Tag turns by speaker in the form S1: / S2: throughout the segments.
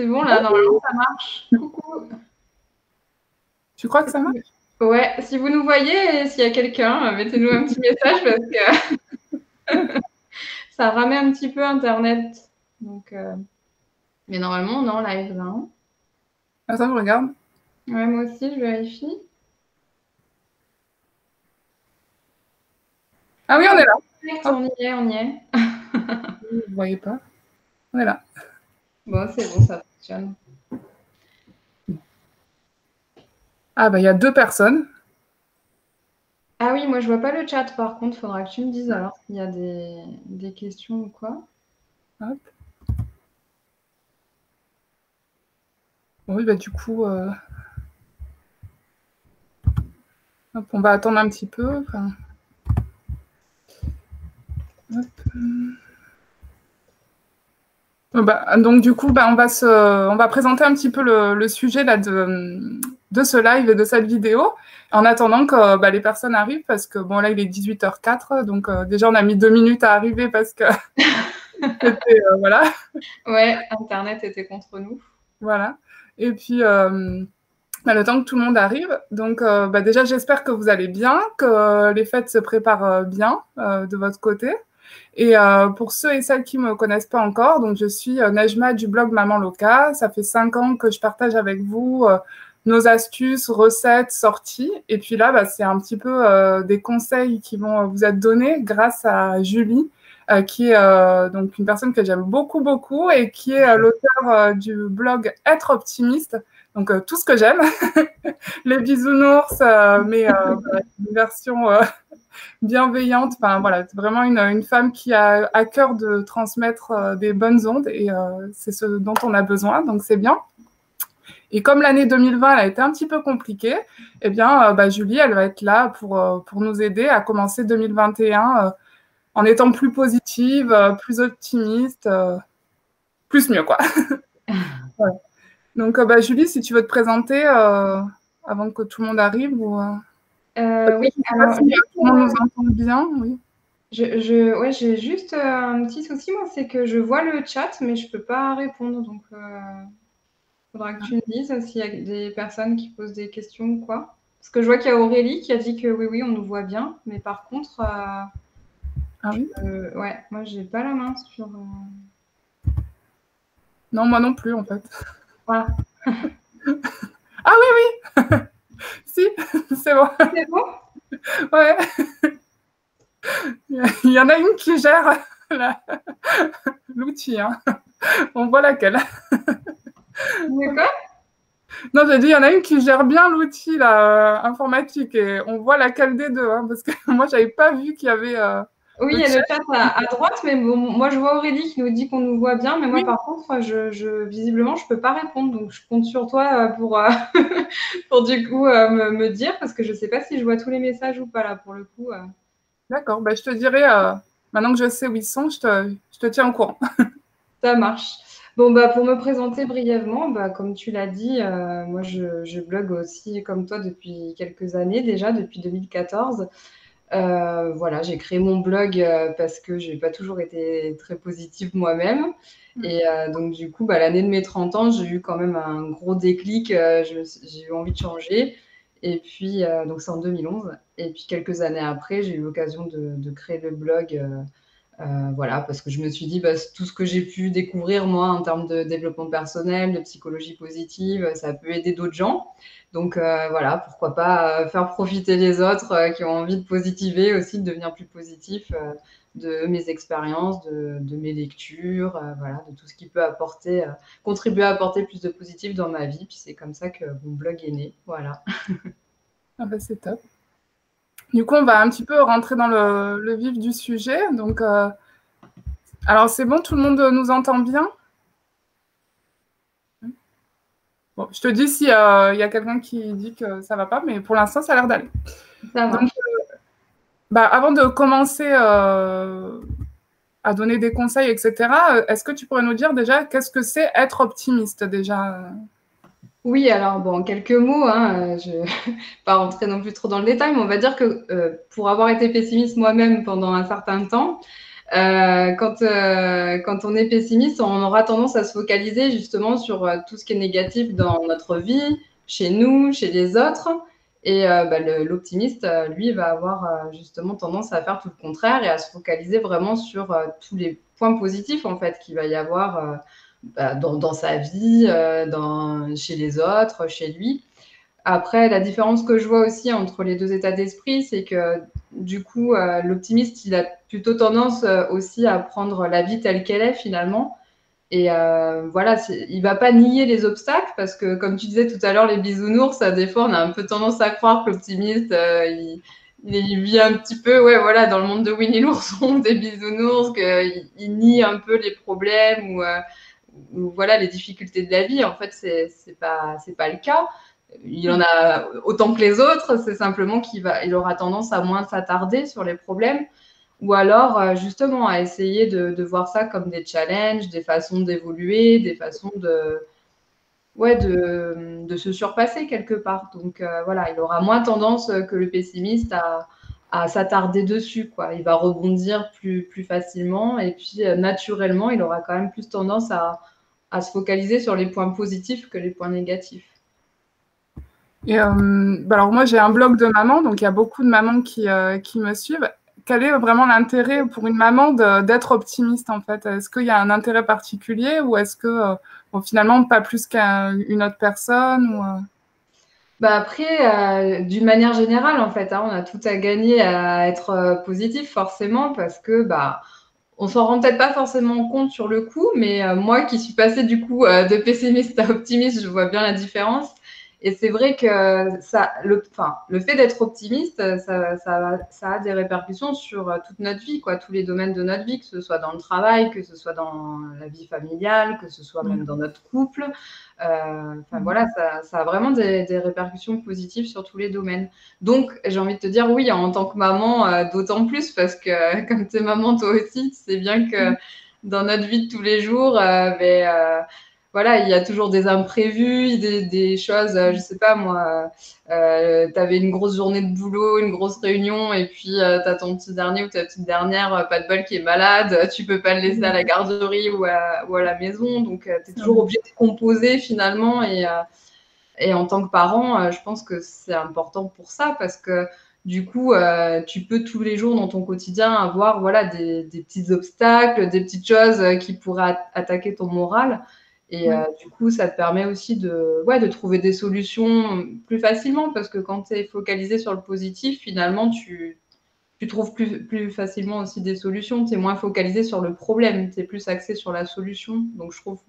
S1: C'est bon, là, normalement, ça marche. Coucou.
S2: Tu crois que ça marche?
S1: Ouais, si vous nous voyez et s'il y a quelqu'un, mettez-nous un petit message parce que ça ramait un petit peu Internet. Donc, mais normalement, on est en live là. Hein.
S2: Attends, je regarde.
S1: Ouais, moi aussi, je vérifie.
S2: Ah oui,
S1: Ah,
S2: on est là.
S1: direct,
S2: Hop,
S1: on y est, on y est.
S2: vous ne voyez pas. On est là.
S1: Bon, c'est bon, ça fonctionne.
S2: Ah bah il y a 2 personnes.
S1: Ah oui, moi, je vois pas le chat, par contre, faudra que tu me dises alors s'il y a des questions ou quoi.
S2: Hop. Oui, bah du coup, hop, on va attendre un petit peu. Enfin, hop. Bah, donc du coup, bah, on va présenter un petit peu le sujet là, de ce live et de cette vidéo, en attendant que bah, les personnes arrivent, parce que bon là il est 18h04, donc déjà on a mis 2 minutes à arriver parce que c'était voilà.
S1: Ouais, Internet était contre nous.
S2: Voilà. Et puis bah, le temps que tout le monde arrive. Donc bah, déjà j'espère que vous allez bien, que les fêtes se préparent bien de votre côté. Et pour ceux et celles qui ne me connaissent pas encore, donc je suis Nejma du blog Maman Loca. Ça fait 5 ans que je partage avec vous nos astuces, recettes, sorties. Et puis là, bah, c'est un petit peu des conseils qui vont vous être donnés grâce à Julie, qui est donc une personne que j'aime beaucoup, beaucoup et qui est l'auteur du blog Être optimiste. Donc tout ce que j'aime, les bisounours, mais voilà, une version bienveillante. Enfin, voilà, c'est vraiment une femme qui a à cœur de transmettre des bonnes ondes et c'est ce dont on a besoin, donc c'est bien. Et comme l'année 2020 elle a été un petit peu compliquée, eh bien, bah, Julie, elle va être là pour nous aider à commencer 2021 en étant plus positive, plus optimiste, plus mieux, quoi. Ouais. Donc, bah, Julie, si tu veux te présenter avant que tout le monde arrive, ou,
S1: Oui,
S2: je ne sais pas
S1: alors,
S2: si tout le monde nous entend bien, oui.
S1: ouais, j'ai juste un petit souci, moi, c'est que je vois le chat, mais je peux pas répondre. Donc, faudra que tu me dises s'il y a des personnes qui posent des questions ou quoi. Parce que je vois qu'il y a Aurélie qui a dit que oui, oui, on nous voit bien. Mais par contre,
S2: Ah oui?
S1: ouais, moi, j'ai pas la main sur.
S2: Non, moi non plus, en fait.
S1: Voilà.
S2: Ah oui, oui, si, c'est bon.
S1: C'est bon?
S2: Ouais. Il y en a une qui gère l'outil. Hein. On voit laquelle.
S1: D'accord.
S2: Non, j'ai dit, il y en a une qui gère bien l'outil là, informatique et on voit laquelle des deux. Hein, parce que moi, j'avais pas vu qu'il y avait
S1: Oui, il
S2: le
S1: y a
S2: chat.
S1: le chat à droite, mais bon, moi, je vois Aurélie qui nous dit qu'on nous voit bien. Mais moi,
S2: Oui,
S1: par contre, visiblement, je peux pas répondre. Donc, je compte sur toi pour, pour du coup me dire, parce que je sais pas si je vois tous les messages ou pas là, pour le coup.
S2: d'accord. Bah, je te dirai, maintenant que je sais où ils sont, je te tiens au courant.
S1: Ça marche. Bon, bah, pour me présenter brièvement, bah, comme tu l'as dit, moi je blogue aussi comme toi depuis quelques années déjà, depuis 2014. Voilà, j'ai créé mon blog parce que j'ai pas toujours été très positive moi-même. Et donc du coup, bah, l'année de mes 30 ans, j'ai eu quand même un gros déclic. J'ai eu envie de changer. Et puis, donc c'est en 2011. Et puis quelques années après, j'ai eu l'occasion de créer le blog. Voilà, parce que je me suis dit, bah, tout ce que j'ai pu découvrir, moi, en termes de développement personnel, de psychologie positive, ça peut aider d'autres gens. Donc voilà, pourquoi pas faire profiter les autres qui ont envie de positiver aussi, de devenir plus positif, de mes expériences, de mes lectures, voilà, de tout ce qui peut apporter, contribuer à apporter plus de positif dans ma vie. Puis c'est comme ça que mon blog est né. Voilà.
S2: Ah bah, c'est top. Du coup, on va un petit peu rentrer dans le vif du sujet. Donc, alors, c'est bon, tout le monde nous entend bien? Bon, je te dis s'il y a quelqu'un qui dit que ça va pas, mais pour l'instant, ça a l'air d'aller.
S1: Ça
S2: Donc,
S1: marche.
S2: bah, avant de commencer à donner des conseils, etc., est-ce que tu pourrais nous dire déjà qu'est-ce que c'est être optimiste déjà?
S1: Oui, alors bon, en quelques mots, hein, je ne vais pas rentrer non plus trop dans le détail, mais on va dire que pour avoir été pessimiste moi-même pendant un certain temps, Quand on est pessimiste, on aura tendance à se focaliser justement sur tout ce qui est négatif dans notre vie, chez nous, chez les autres. Et l'optimiste, lui, va avoir justement tendance à faire tout le contraire et à se focaliser vraiment sur tous les points positifs en fait qu'il va y avoir dans sa vie, chez les autres, chez lui. Après, la différence que je vois aussi entre les deux états d'esprit, c'est que du coup, l'optimiste, il a plutôt tendance aussi à prendre la vie telle qu'elle est finalement. Et voilà, il va pas nier les obstacles parce que, comme tu disais tout à l'heure, les bisounours, des fois, on a un peu tendance à croire que l'optimiste, il vit un petit peu, ouais, voilà, dans le monde de Winnie l'ourson, des bisounours, qu'il nie un peu les problèmes ou voilà, les difficultés de la vie. En fait, c'est pas le cas. Il en a autant que les autres, c'est simplement il aura tendance à moins s'attarder sur les problèmes ou alors justement à essayer de voir ça comme des challenges, des façons d'évoluer, des façons de se surpasser quelque part. Donc voilà, il aura moins tendance que le pessimiste à s'attarder dessus, quoi. Il va rebondir plus facilement et puis naturellement, il aura quand même plus tendance à se focaliser sur les points positifs que les points négatifs.
S2: Et alors moi, j'ai un blog de maman, donc il y a beaucoup de mamans qui me suivent. Quel est vraiment l'intérêt pour une maman d'être optimiste, en fait? Est-ce qu'il y a un intérêt particulier ou est-ce que, finalement, pas plus qu'une autre personne ou,
S1: Après, d'une manière générale, en fait, hein, on a tout à gagner à être positif, forcément, parce que on s'en rend peut-être pas forcément compte sur le coup, mais moi qui suis passée du coup de pessimiste à optimiste, je vois bien la différence. Et c'est vrai que le fait d'être optimiste, ça a des répercussions sur toute notre vie, quoi, tous les domaines de notre vie, que ce soit dans le travail, que ce soit dans la vie familiale, que ce soit même dans notre couple. Voilà, ça a vraiment des répercussions positives sur tous les domaines. Donc, j'ai envie de te dire, oui, en tant que maman, d'autant plus, parce que comme tu es maman toi aussi, tu sais bien que dans notre vie de tous les jours, voilà, il y a toujours des imprévus, des choses, je sais pas moi, tu avais une grosse journée de boulot, une grosse réunion, et puis tu as ton petit dernier ou ta petite dernière, pas de bol, qui est malade, tu peux pas le laisser à la garderie ou à la maison, donc tu es toujours obligé de composer finalement, et en tant que parent, je pense que c'est important pour ça, parce que du coup, tu peux tous les jours dans ton quotidien avoir voilà, des petits obstacles, des petites choses qui pourraient attaquer ton moral. Et du coup, ça te permet aussi de trouver des solutions plus facilement, parce que quand tu es focalisé sur le positif, finalement, tu trouves plus facilement aussi des solutions. Tu es moins focalisé sur le problème, tu es plus axé sur la solution. Donc, je trouve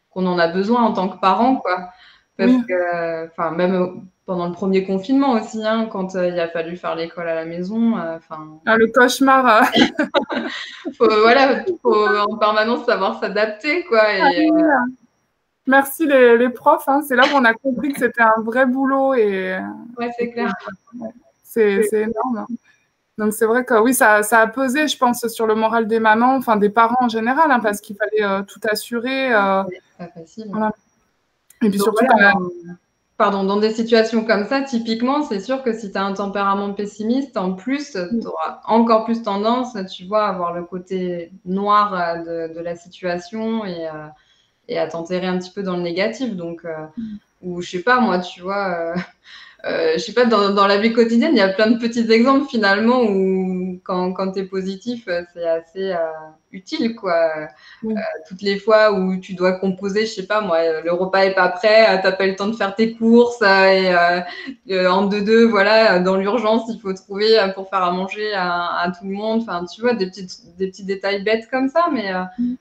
S1: qu'on en a besoin en tant que parent, quoi. Parce que, enfin, même pendant le premier confinement aussi, hein, quand il a fallu faire l'école à la maison,
S2: le cauchemar.
S1: Faut en permanence savoir s'adapter, quoi.
S2: Merci les profs, hein. C'est là où on a compris que c'était un vrai boulot et
S1: ouais, c'est clair.
S2: C'est énorme. Donc c'est vrai que oui, ça a pesé, je pense, sur le moral des mamans, enfin des parents en général, hein, parce qu'il fallait tout assurer.
S1: C'est pas facile.
S2: Voilà. Et puis
S1: donc,
S2: surtout,
S1: voilà, dans des situations comme ça, typiquement, c'est sûr que si tu as un tempérament pessimiste, en plus, tu auras encore plus tendance, tu vois, à voir le côté noir de la situation et à t'enterrer un petit peu dans le négatif. Donc, ou je sais pas, moi, tu vois, je sais pas, dans la vie quotidienne, il y a plein de petits exemples finalement où quand tu es positif, c'est assez utile, quoi. Toutes les fois où tu dois composer, je sais pas moi, le repas est pas prêt, t'as pas le temps de faire tes courses et en deux, voilà, dans l'urgence, il faut trouver pour faire à manger à tout le monde. Enfin, tu vois, des petits détails bêtes comme ça, mais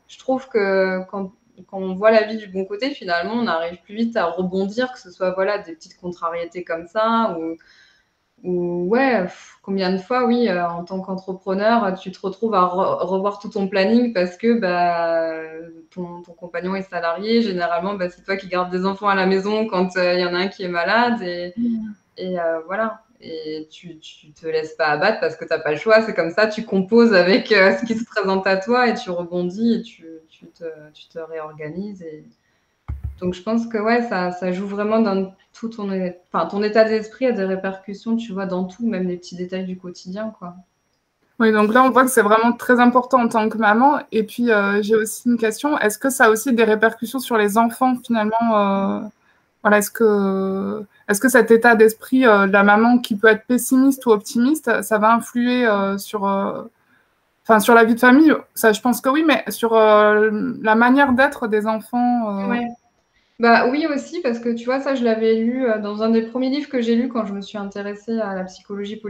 S1: je trouve que quand on voit la vie du bon côté, finalement, on arrive plus vite à rebondir, que ce soit voilà, des petites contrariétés comme ça ou ouais, combien de fois, oui, en tant qu'entrepreneur, tu te retrouves à revoir tout ton planning parce que ton compagnon est salarié. Généralement, c'est toi qui gardes des enfants à la maison quand il y en a un qui est malade et voilà. Et tu te laisses pas abattre parce que tu n'as pas le choix. C'est comme ça, tu composes avec ce qui se présente à toi et tu rebondis et tu te réorganises. Donc, je pense que ouais, ça joue vraiment dans tout ton état d'esprit a des répercussions, tu vois, dans tout, même les petits détails du quotidien, quoi.
S2: Oui, donc là, on voit que c'est vraiment très important en tant que maman. Et puis, j'ai aussi une question. Est-ce que ça a aussi des répercussions sur les enfants, finalement voilà, est-ce que cet état d'esprit de la maman qui peut être pessimiste ou optimiste, ça va influer sur la vie de famille? Ça, je pense que oui, mais sur la manière d'être des enfants.
S1: Ouais. Bah oui aussi, parce que tu vois, ça, je l'avais lu dans un des premiers livres que j'ai lu quand je me suis intéressée à la psychologie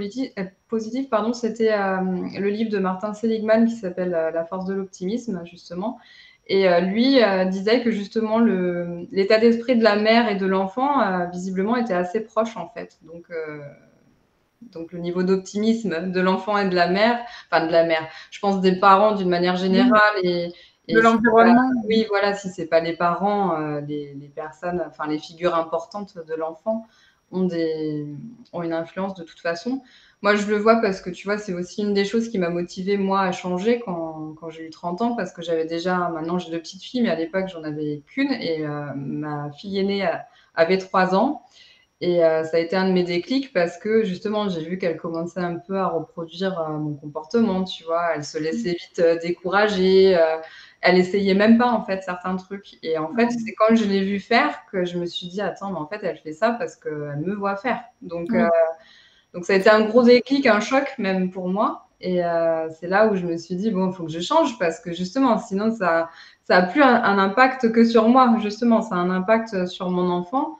S1: positive, pardon, c'était le livre de Martin Seligman qui s'appelle La force de l'optimisme, justement. Et lui disait que justement l'état d'esprit de la mère et de l'enfant, visiblement, était assez proche en fait. Donc le niveau d'optimisme de l'enfant et de la mère, enfin de la mère, je pense des parents d'une manière générale
S2: De
S1: et
S2: l'environnement.
S1: oui, voilà, si c'est pas les parents, les personnes, enfin les figures importantes de l'enfant ont une influence de toute façon. Moi, je le vois parce que tu vois, c'est aussi une des choses qui m'a motivée moi à changer quand j'ai eu 30 ans parce que j'avais déjà, maintenant j'ai 2 petites filles, mais à l'époque j'en avais qu'une et ma fille aînée avait 3 ans. Et ça a été un de mes déclics parce que justement, j'ai vu qu'elle commençait un peu à reproduire mon comportement, tu vois. Elle se laissait vite décourager. Elle essayait même pas, en fait, certains trucs. Et en fait, c'est quand je l'ai vue faire que je me suis dit, attends, mais en fait, elle fait ça parce qu'elle me voit faire.
S2: Oui.
S1: Donc, ça a été un gros déclic, un choc même pour moi. Et c'est là où je me suis dit, bon, il faut que je change parce que justement, sinon, ça a plus un impact que sur moi, justement. Ça a un impact sur mon enfant.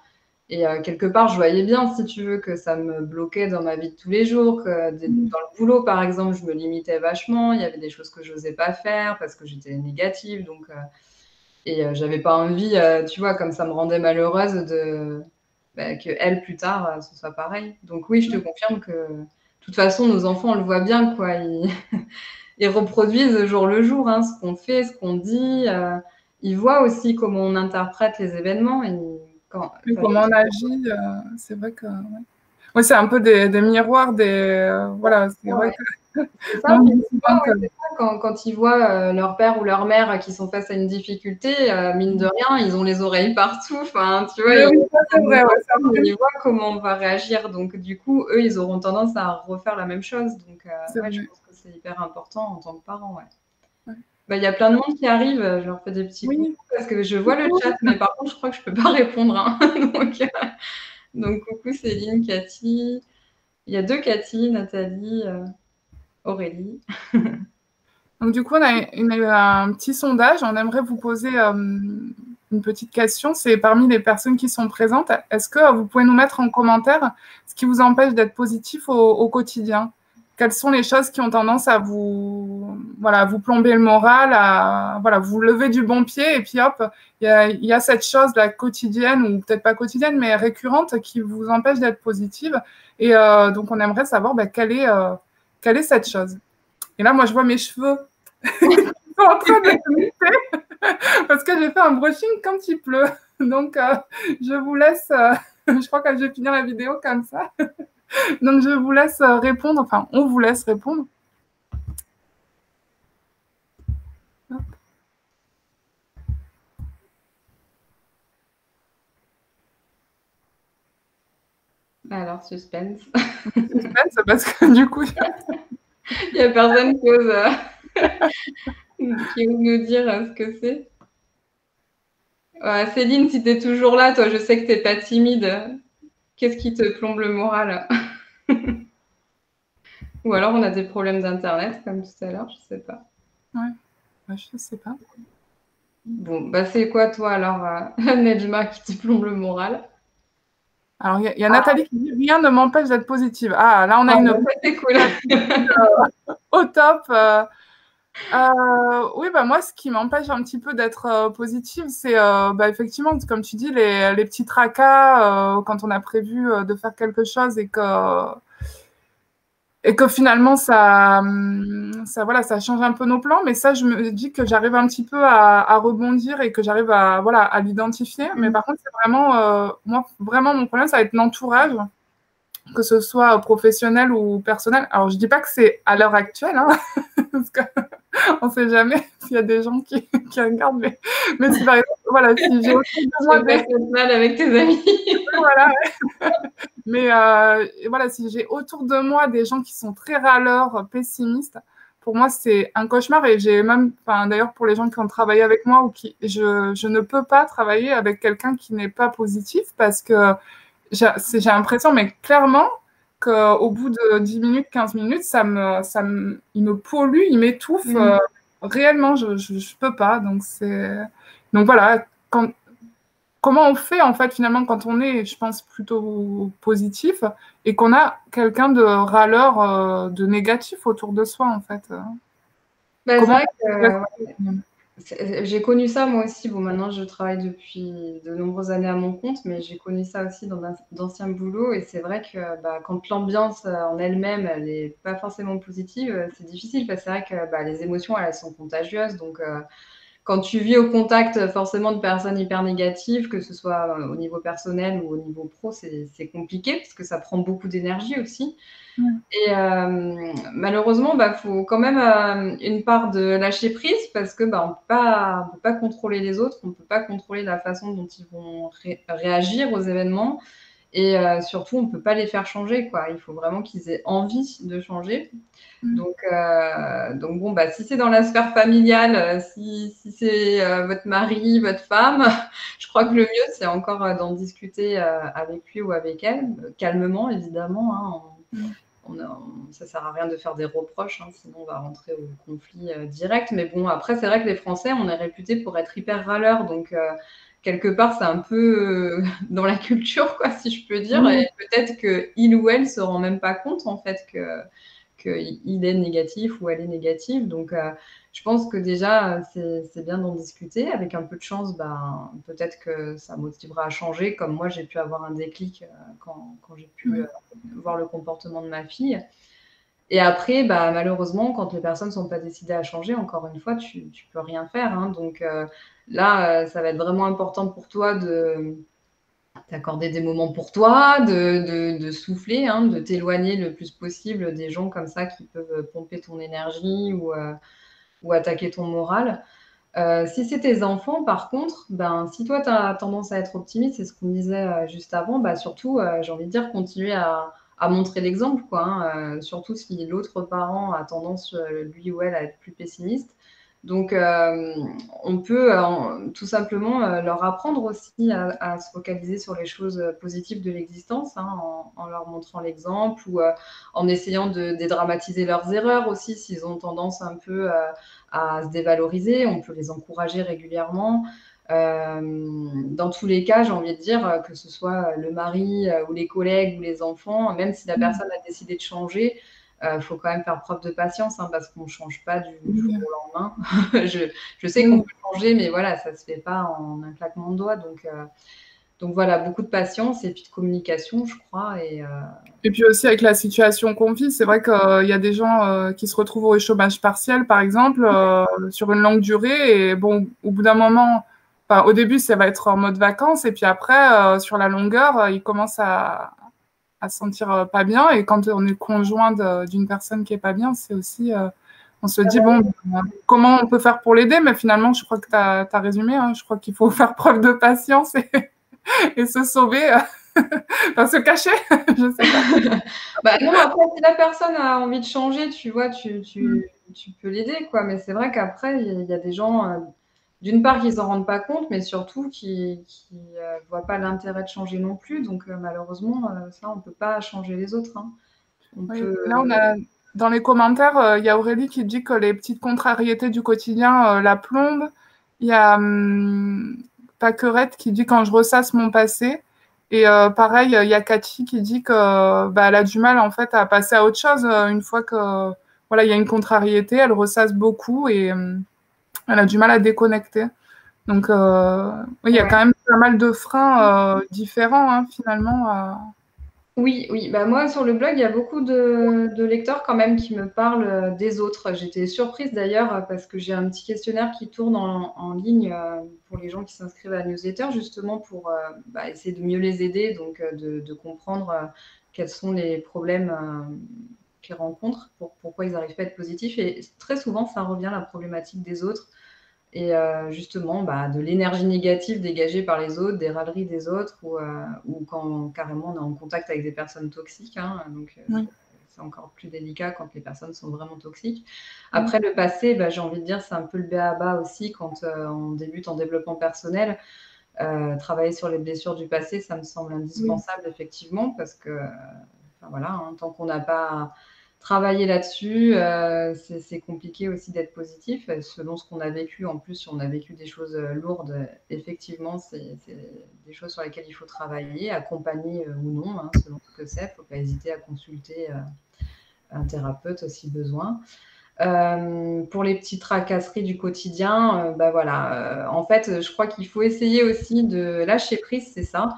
S1: Et quelque part, je voyais bien, si tu veux, que ça me bloquait dans ma vie de tous les jours, que dans le boulot, par exemple, je me limitais vachement. Il y avait des choses que je n'osais pas faire parce que j'étais négative. Et j'avais pas envie, tu vois, comme ça me rendait malheureuse que elle, plus tard, ce soit pareil. Donc oui, je te confirme que de toute façon, nos enfants, on le voit bien, quoi. Ils reproduisent jour le jour hein, ce qu'on fait, ce qu'on dit. Ils voient aussi comment on interprète les événements.
S2: Comment on agit, c'est vrai que... Ouais. Oui, c'est un peu des miroirs, voilà, c'est vrai que...
S1: C'est ça, quand ils voient leur père ou leur mère qui sont face à une difficulté, mine de rien, ils ont les oreilles partout. Enfin, tu vois,
S2: oui, c'est vrai,
S1: ils voient comment on va réagir. Donc, du coup, eux, ils auront tendance à refaire la même chose. Donc, ouais, je pense que c'est hyper important en tant que parent. Ouais.
S2: Ouais.
S1: Bah, y a plein de monde qui arrive. Je leur fais des petits coucou parce que je vois le chat, mais par contre, je crois que je peux pas répondre. Hein. Donc, coucou Céline, Cathy. Il y a 2 Cathy, Nathalie, Aurélie.
S2: Donc, du coup, on a un petit sondage. On aimerait vous poser une petite question. C'est parmi les personnes qui sont présentes. Est-ce que vous pouvez nous mettre en commentaire ce qui vous empêche d'être positif au quotidien? Quelles sont les choses qui ont tendance à vous plomber le moral, à vous lever du bon pied et puis hop, il y a cette chose-là quotidienne, ou peut-être pas quotidienne, mais récurrente, qui vous empêche d'être positive. Et donc, on aimerait savoir quelle est cette chose. Et là, moi, je vois mes cheveux qui sont en train de se parce que j'ai fait un brushing quand il pleut. Donc, je vous laisse... je crois que je vais finir la vidéo comme ça. Donc, je vous laisse répondre. Enfin, on vous laisse répondre. Hop.
S1: Alors, suspense.
S2: Suspense, parce que du coup...
S1: Il n'y a personne qui ose nous dire ce que c'est. Céline, si tu es toujours là, toi, je sais que tu n'es pas timide. Qu'est-ce qui te plombe le moral? Ou alors on a des problèmes d'internet, comme tout à l'heure, je sais pas.
S2: Ouais, je sais pas.
S1: Bon, bah c'est quoi toi alors, Nejma, qui te plombe le moral?
S2: Alors, il y a Nathalie qui dit « Rien ne m'empêche d'être positive ». Ah, là, on a une...
S1: C'est cool.
S2: Au top. Oui, moi, ce qui m'empêche un petit peu d'être positive, c'est effectivement, comme tu dis, les petits tracas quand on a prévu de faire quelque chose et que finalement, ça change un peu nos plans. Mais ça, je me dis que j'arrive un petit peu à rebondir et que j'arrive à l'identifier. Mais par contre, c'est vraiment, moi, vraiment, mon problème, ça va être l'entourage, que ce soit professionnel ou personnel. Alors, je dis pas que c'est à l'heure actuelle, hein, parce qu'on ne sait jamais s'il y a des gens qui regardent, mais si par exemple, si j'ai aussi besoin
S1: de mal avec tes amis.
S2: Voilà. Mais voilà, si j'ai autour de moi des gens qui sont très râleurs, pessimistes, pour moi, c'est un cauchemar. Et j'ai même, enfin, d'ailleurs, pour les gens qui ont travaillé avec moi, ou qui, je ne peux pas travailler avec quelqu'un qui n'est pas positif parce que j'ai l'impression, mais clairement, qu'au bout de 10 minutes, 15 minutes, il me pollue, il m'étouffe.
S1: Mm.
S2: Réellement, je peux pas. Donc voilà, comment on fait, en fait, finalement, quand on est, je pense, plutôt positif et qu'on a quelqu'un de râleur, de négatif autour de soi, en fait.
S1: Bah, c'est
S2: Comment
S1: vrai
S2: on
S1: que
S2: fait
S1: j'ai connu ça moi aussi. Bon, maintenant je travaille depuis de nombreuses années à mon compte, mais j'ai connu ça aussi dans d'anciens boulots. Et c'est vrai que bah, quand l'ambiance en elle-même, elle n'est pas forcément positive, c'est difficile parce que c'est vrai que bah, les émotions, elles sont contagieuses. Donc, quand tu vis au contact forcément de personnes hyper négatives, que ce soit au niveau personnel ou au niveau pro, c'est compliqué parce que ça prend beaucoup d'énergie aussi. Et malheureusement, bah, faut quand même une part de lâcher prise parce que bah, on peut pas contrôler les autres, on peut pas contrôler la façon dont ils vont réagir aux événements. Et surtout, on peut pas les faire changer, quoi. Il faut vraiment qu'ils aient envie de changer. Donc bon, bah, si c'est dans la sphère familiale, si c'est votre mari, votre femme, je crois que le mieux, c'est encore d'en discuter avec lui ou avec elle, calmement, évidemment. Hein. Ça sert à rien de faire des reproches, hein, sinon on va rentrer au conflit direct. Mais bon, après, c'est vrai que les Français, on est réputés pour être hyper râleurs. Donc, quelque part, c'est un peu dans la culture, quoi, si je peux dire. Et peut-être qu'il ou elle se rend même pas compte, en fait, qu'il est négatif ou elle est négative. Donc, je pense que déjà, c'est bien d'en discuter. Avec un peu de chance, ben, peut-être que ça motivera à changer, comme moi, j'ai pu avoir un déclic quand j'ai pu voir le comportement de ma fille. Et après, bah, malheureusement, quand les personnes ne sont pas décidées à changer, encore une fois, tu ne peux rien faire. Hein. Donc là, ça va être vraiment important pour toi de t'accorder des moments pour toi, de souffler, hein, de t'éloigner le plus possible des gens comme ça qui peuvent pomper ton énergie ou attaquer ton moral. Si c'est tes enfants, par contre, ben, si toi, tu as tendance à être optimiste, c'est ce qu'on disait juste avant, bah, surtout, j'ai envie de dire, continuer à montrer l'exemple, quoi. Hein, surtout si l'autre parent a tendance, lui ou elle, à être plus pessimiste. Donc, on peut tout simplement leur apprendre aussi à se focaliser sur les choses positives de l'existence, hein, en leur montrant l'exemple ou en essayant de dédramatiser leurs erreurs aussi, s'ils ont tendance un peu à se dévaloriser. On peut les encourager régulièrement. Dans tous les cas, j'ai envie de dire que ce soit le mari ou les collègues ou les enfants, même si la personne a décidé de changer, faut quand même faire preuve de patience, hein, parce qu'on ne change pas du jour au lendemain. je sais qu'on peut changer, mais voilà, ça ne se fait pas en un claquement de doigts. Donc voilà, beaucoup de patience et puis de communication, je crois.
S2: Et puis aussi avec la situation qu'on vit, c'est vrai qu'il y a des gens qui se retrouvent au chômage partiel, par exemple, sur une longue durée. Et bon, au bout d'un moment, enfin, au début, ça va être en mode vacances. Et puis après, sur la longueur, ils commencent à se sentir pas bien. Et quand on est conjoint d'une personne qui est pas bien, c'est aussi, on se dit, bon, comment on peut faire pour l'aider? Mais finalement, je crois que tu as résumé. Hein, je crois qu'il faut faire preuve de patience et se sauver, enfin se cacher, je sais pas.
S1: Bah non, après, si la personne a envie de changer, tu vois, tu peux l'aider, quoi. Mais c'est vrai qu'après, il y a des gens, d'une part, qui ne s'en rendent pas compte, mais surtout qui voient pas l'intérêt de changer non plus. Donc, malheureusement, ça, on peut pas changer les autres. Hein. On
S2: Oui.
S1: peut.
S2: Là, on a dans les commentaires, il y a Aurélie qui dit que les petites contrariétés du quotidien la plombent. Il y a Paquerette qui dit quand je ressasse mon passé. Et pareil, il y a Cathy qui dit que bah, elle a du mal en fait à passer à autre chose une fois que voilà, il y a une contrariété, elle ressasse beaucoup et elle a du mal à déconnecter. Donc oui, il y a
S1: Ouais.
S2: quand même pas mal de freins différents hein, finalement.
S1: Oui, oui. Bah moi, sur le blog, il y a beaucoup de lecteurs quand même qui me parlent des autres. J'étais surprise d'ailleurs parce que j'ai un petit questionnaire qui tourne en ligne pour les gens qui s'inscrivent à la newsletter, justement pour bah, essayer de mieux les aider, donc de comprendre quels sont les problèmes qu'ils rencontrent, pourquoi ils n'arrivent pas à être positifs. Et très souvent, ça revient, la problématique des autres. et justement de l'énergie négative dégagée par les autres, des râleries des autres, ou quand carrément on est en contact avec des personnes toxiques, hein, donc
S2: Oui.
S1: c'est encore plus délicat quand les personnes sont vraiment toxiques. Après, le passé, j'ai envie de dire, c'est un peu le b.a.-ba aussi quand on débute en développement personnel. Travailler sur les blessures du passé, ça me semble indispensable, effectivement, parce que voilà, hein, tant qu'on n'a pas travaillé là-dessus, c'est compliqué aussi d'être positif. Selon ce qu'on a vécu, en plus, si on a vécu des choses lourdes, effectivement, c'est des choses sur lesquelles il faut travailler, accompagner ou non, hein, selon ce que c'est. Il ne faut pas hésiter à consulter un thérapeute si besoin. Pour les petites tracasseries du quotidien, voilà, en fait, je crois qu'il faut essayer aussi de lâcher prise, c'est ça.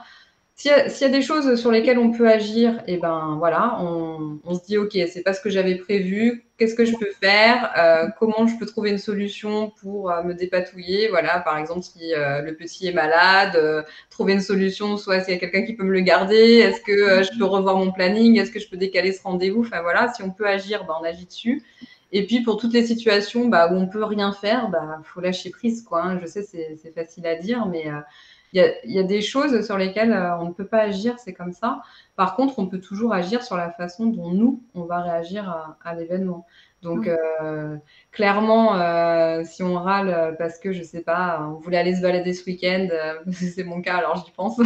S1: S'il y a des choses sur lesquelles on peut agir, et ben voilà, on se dit ok, c'est pas ce que j'avais prévu, qu'est-ce que je peux faire, comment je peux trouver une solution pour me dépatouiller, voilà, par exemple si le petit est malade, trouver une solution, soit s'il y a quelqu'un qui peut me le garder, est-ce que je peux revoir mon planning, est-ce que je peux décaler ce rendez-vous, enfin voilà, si on peut agir, on agit dessus. Et puis pour toutes les situations où on peut rien faire, faut lâcher prise, quoi, hein. Je sais, c'est facile à dire, mais il y a des choses sur lesquelles on ne peut pas agir, c'est comme ça. Par contre, on peut toujours agir sur la façon dont nous, on va réagir à l'événement. Donc, clairement, si on râle parce que, je sais pas, on voulait aller se balader ce week-end, c'est mon cas, alors j'y pense.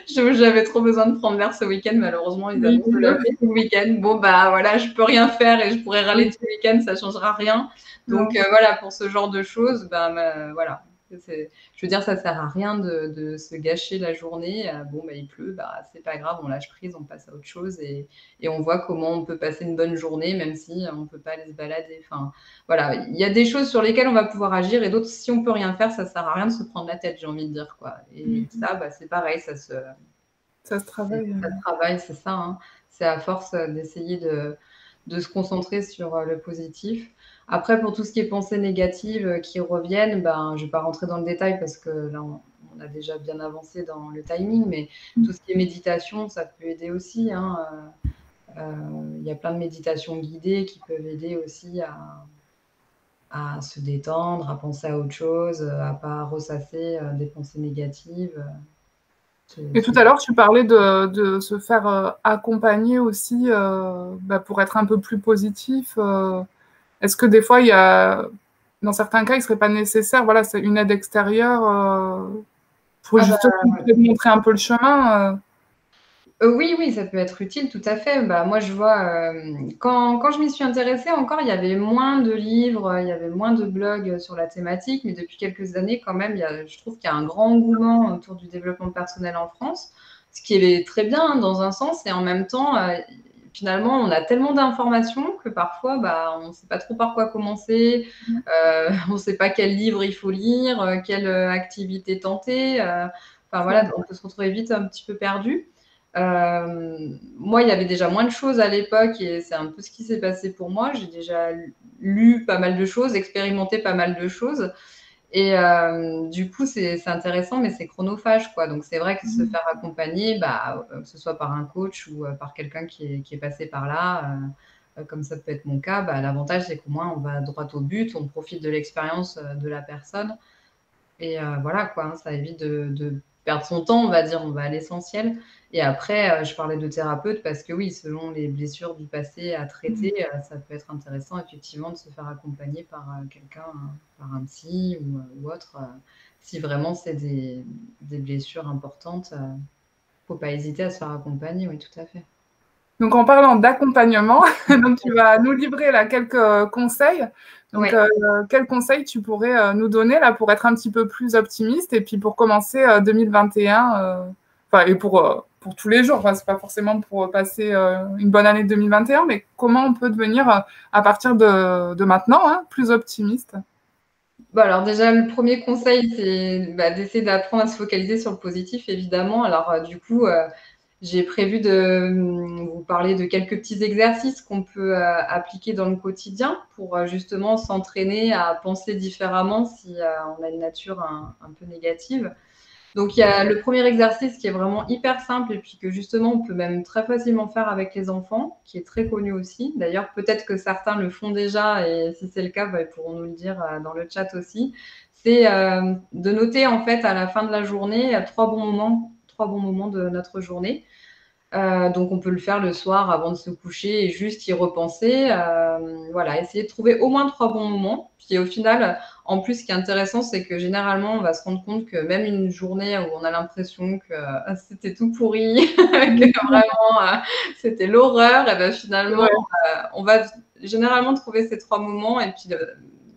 S1: J'avais trop besoin de prendre l'air ce week-end, malheureusement, ils annoncent de la pluie tout le week-end. Bon, voilà, je peux rien faire et je pourrais râler tout le week-end, ça changera rien. Donc, voilà, pour ce genre de choses, voilà. Je veux dire, ça sert à rien de se gâcher la journée. Il pleut, c'est pas grave, on lâche prise, on passe à autre chose et on voit comment on peut passer une bonne journée, même si on peut pas aller se balader. Enfin, voilà, il y a des choses sur lesquelles on va pouvoir agir et d'autres, si on peut rien faire, ça sert à rien de se prendre la tête, j'ai envie de dire, quoi. Et ça, c'est pareil, ça se
S2: travaille.
S1: Ça se travaille, c'est ça, hein. C'est à force d'essayer de se concentrer sur le positif. Après, pour tout ce qui est pensées négatives qui reviennent, je ne vais pas rentrer dans le détail parce que là, on a déjà bien avancé dans le timing, mais tout ce qui est méditation, ça peut aider aussi, hein. Il y a plein de méditations guidées qui peuvent aider aussi à se détendre, à penser à autre chose, à ne pas ressasser des pensées négatives.
S2: Et tout à l'heure, tu parlais de se faire accompagner aussi pour être un peu plus positif. Est-ce que des fois, dans certains cas, il ne serait pas nécessaire, voilà, c'est une aide extérieure pour justement montrer un peu le chemin
S1: Oui, ça peut être utile, tout à fait. Moi, je vois, quand je m'y suis intéressée encore, il y avait moins de livres, il y avait moins de blogs sur la thématique, mais depuis quelques années, quand même, je trouve qu'il y a un grand engouement autour du développement personnel en France, ce qui est très bien, hein, dans un sens, et en même temps, finalement, on a tellement d'informations que parfois, on ne sait pas trop par quoi commencer, on ne sait pas quel livre il faut lire, quelle activité tenter. Enfin voilà, on peut se retrouver vite un petit peu perdu. Moi, il y avait déjà moins de choses à l'époque et c'est un peu ce qui s'est passé pour moi. J'ai déjà lu pas mal de choses, expérimenté pas mal de choses. Et du coup, c'est intéressant, mais c'est chronophage, quoi. Donc, c'est vrai que se faire accompagner, que ce soit par un coach ou par quelqu'un qui est passé par là, comme ça peut être mon cas, l'avantage, c'est qu'au moins, on va droit au but, on profite de l'expérience de la personne. Et voilà, quoi, hein, ça évite de perdre son temps, on va dire, on va à l'essentiel. Et après, je parlais de thérapeute parce que oui, selon les blessures du passé à traiter, ça peut être intéressant effectivement de se faire accompagner par quelqu'un, par un psy ou autre. Si vraiment c'est des blessures importantes, il ne faut pas hésiter à se faire accompagner, oui, tout à fait.
S2: Donc, en parlant d'accompagnement, donc tu vas nous livrer là quelques conseils. Donc, quels conseils tu pourrais nous donner là pour être un petit peu plus optimiste et puis pour commencer 2021, et pour tous les jours, c'est pas forcément pour passer une bonne année 2021, mais comment on peut devenir à partir de maintenant plus optimiste?
S1: Alors déjà, le premier conseil, c'est d'essayer d'apprendre à se focaliser sur le positif, évidemment. Alors du coup, j'ai prévu de vous parler de quelques petits exercices qu'on peut appliquer dans le quotidien pour justement s'entraîner à penser différemment si on a une nature un peu négative. Donc, il y a le premier exercice qui est vraiment hyper simple et puis que justement, on peut même très facilement faire avec les enfants, qui est très connu aussi. D'ailleurs, peut-être que certains le font déjà et si c'est le cas, bah, ils pourront nous le dire dans le chat aussi. C'est de noter en fait à la fin de la journée trois bons moments de notre journée. Donc, on peut le faire le soir avant de se coucher et juste y repenser. Voilà, essayer de trouver au moins 3 bons moments. Puis au final, en plus, ce qui est intéressant, c'est que généralement, on va se rendre compte que même une journée où on a l'impression que c'était tout pourri, que vraiment c'était l'horreur, et ben finalement, on va généralement trouver ces 3 moments. Et puis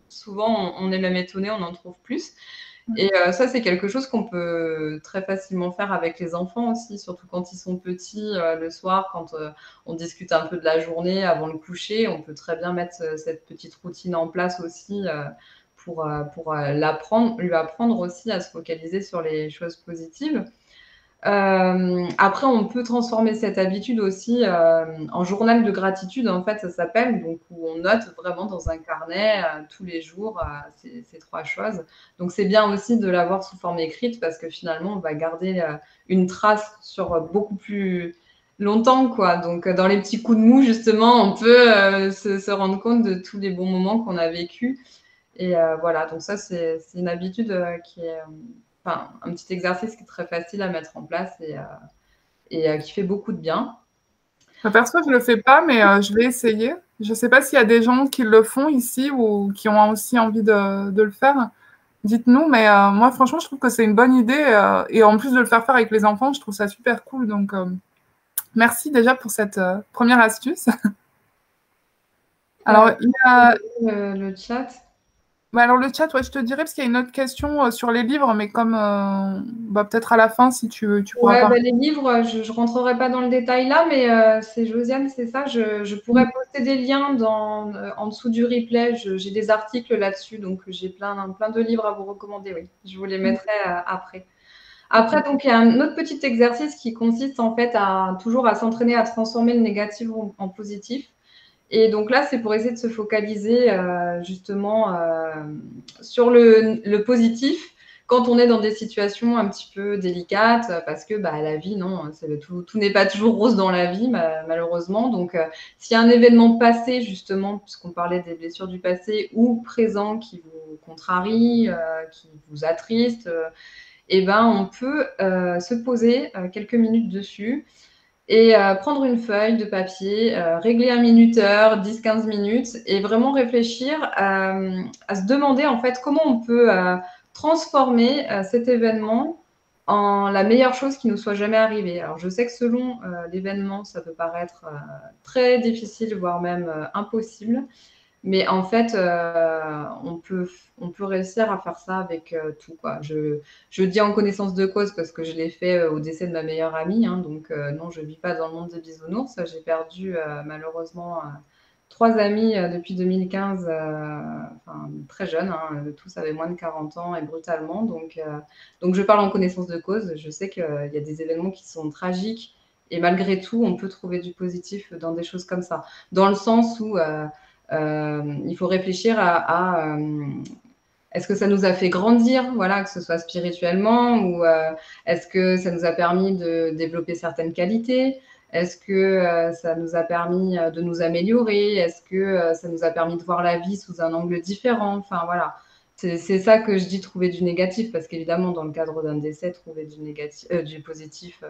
S1: souvent, on est même étonné, on en trouve plus. Et ça, c'est quelque chose qu'on peut très facilement faire avec les enfants aussi, surtout quand ils sont petits, le soir, quand on discute un peu de la journée avant le coucher. On peut très bien mettre cette petite routine en place aussi pour lui apprendre aussi à se focaliser sur les choses positives. Après, on peut transformer cette habitude aussi en journal de gratitude, en fait, ça s'appelle, donc où on note vraiment dans un carnet tous les jours ces 3 choses. Donc, c'est bien aussi de l'avoir sous forme écrite parce que finalement, on va garder une trace sur beaucoup plus longtemps, quoi. Donc, dans les petits coups de mou, justement, on peut se rendre compte de tous les bons moments qu'on a vécus. Et voilà, donc ça, c'est une habitude qui est un petit exercice qui est très facile à mettre en place et qui fait beaucoup de bien.
S2: Perso, je ne le fais pas, mais je vais essayer. Je ne sais pas s'il y a des gens qui le font ici ou qui ont aussi envie de le faire. Dites-nous, mais moi, franchement, je trouve que c'est une bonne idée. Et en plus de le faire avec les enfants, je trouve ça super cool. Donc, merci déjà pour cette première astuce. Alors, il y a
S1: le chat.
S2: Bah alors le chat, ouais, je te dirais, parce qu'il y a une autre question sur les livres, mais comme peut-être à la fin, si tu pourras
S1: Ouais,
S2: parler.
S1: les livres, je ne rentrerai pas dans le détail là, mais c'est Josiane, c'est ça. Je pourrais poster des liens en dessous du replay. J'ai des articles là-dessus, donc j'ai plein de livres à vous recommander. Oui, je vous les mettrai après. Après, donc, il y a un autre petit exercice qui consiste en fait toujours à s'entraîner à transformer le négatif en positif. Et donc là, c'est pour essayer de se focaliser justement sur le positif quand on est dans des situations un petit peu délicates, parce que la vie, non, tout n'est pas toujours rose dans la vie, malheureusement. Donc, s'il y a un événement passé, justement, puisqu'on parlait des blessures du passé, ou présent qui vous contrarie, qui vous attriste, eh ben, on peut se poser quelques minutes dessus et prendre une feuille de papier, régler un minuteur, 10-15 minutes, et vraiment réfléchir à se demander en fait comment on peut transformer cet événement en la meilleure chose qui nous soit jamais arrivée. Alors je sais que selon l'événement, ça peut paraître très difficile, voire même impossible. Mais en fait, on peut réussir à faire ça avec tout, quoi. Je dis en connaissance de cause parce que je l'ai fait au décès de ma meilleure amie. Hein, donc, non, je ne vis pas dans le monde des bisounours. J'ai perdu malheureusement 3 amis depuis 2015, très jeunes. Hein, tous avaient moins de 40 ans et brutalement. Donc, je parle en connaissance de cause. Je sais qu'il y a des événements qui sont tragiques. Et malgré tout, on peut trouver du positif dans des choses comme ça. Dans le sens où il faut réfléchir à est-ce que ça nous a fait grandir, voilà, que ce soit spirituellement, ou est-ce que ça nous a permis de développer certaines qualités? Est-ce que ça nous a permis de nous améliorer? Est-ce que ça nous a permis de voir la vie sous un angle différent? Enfin, voilà. C'est ça que je dis trouver du négatif, parce qu'évidemment, dans le cadre d'un décès, trouver du positif,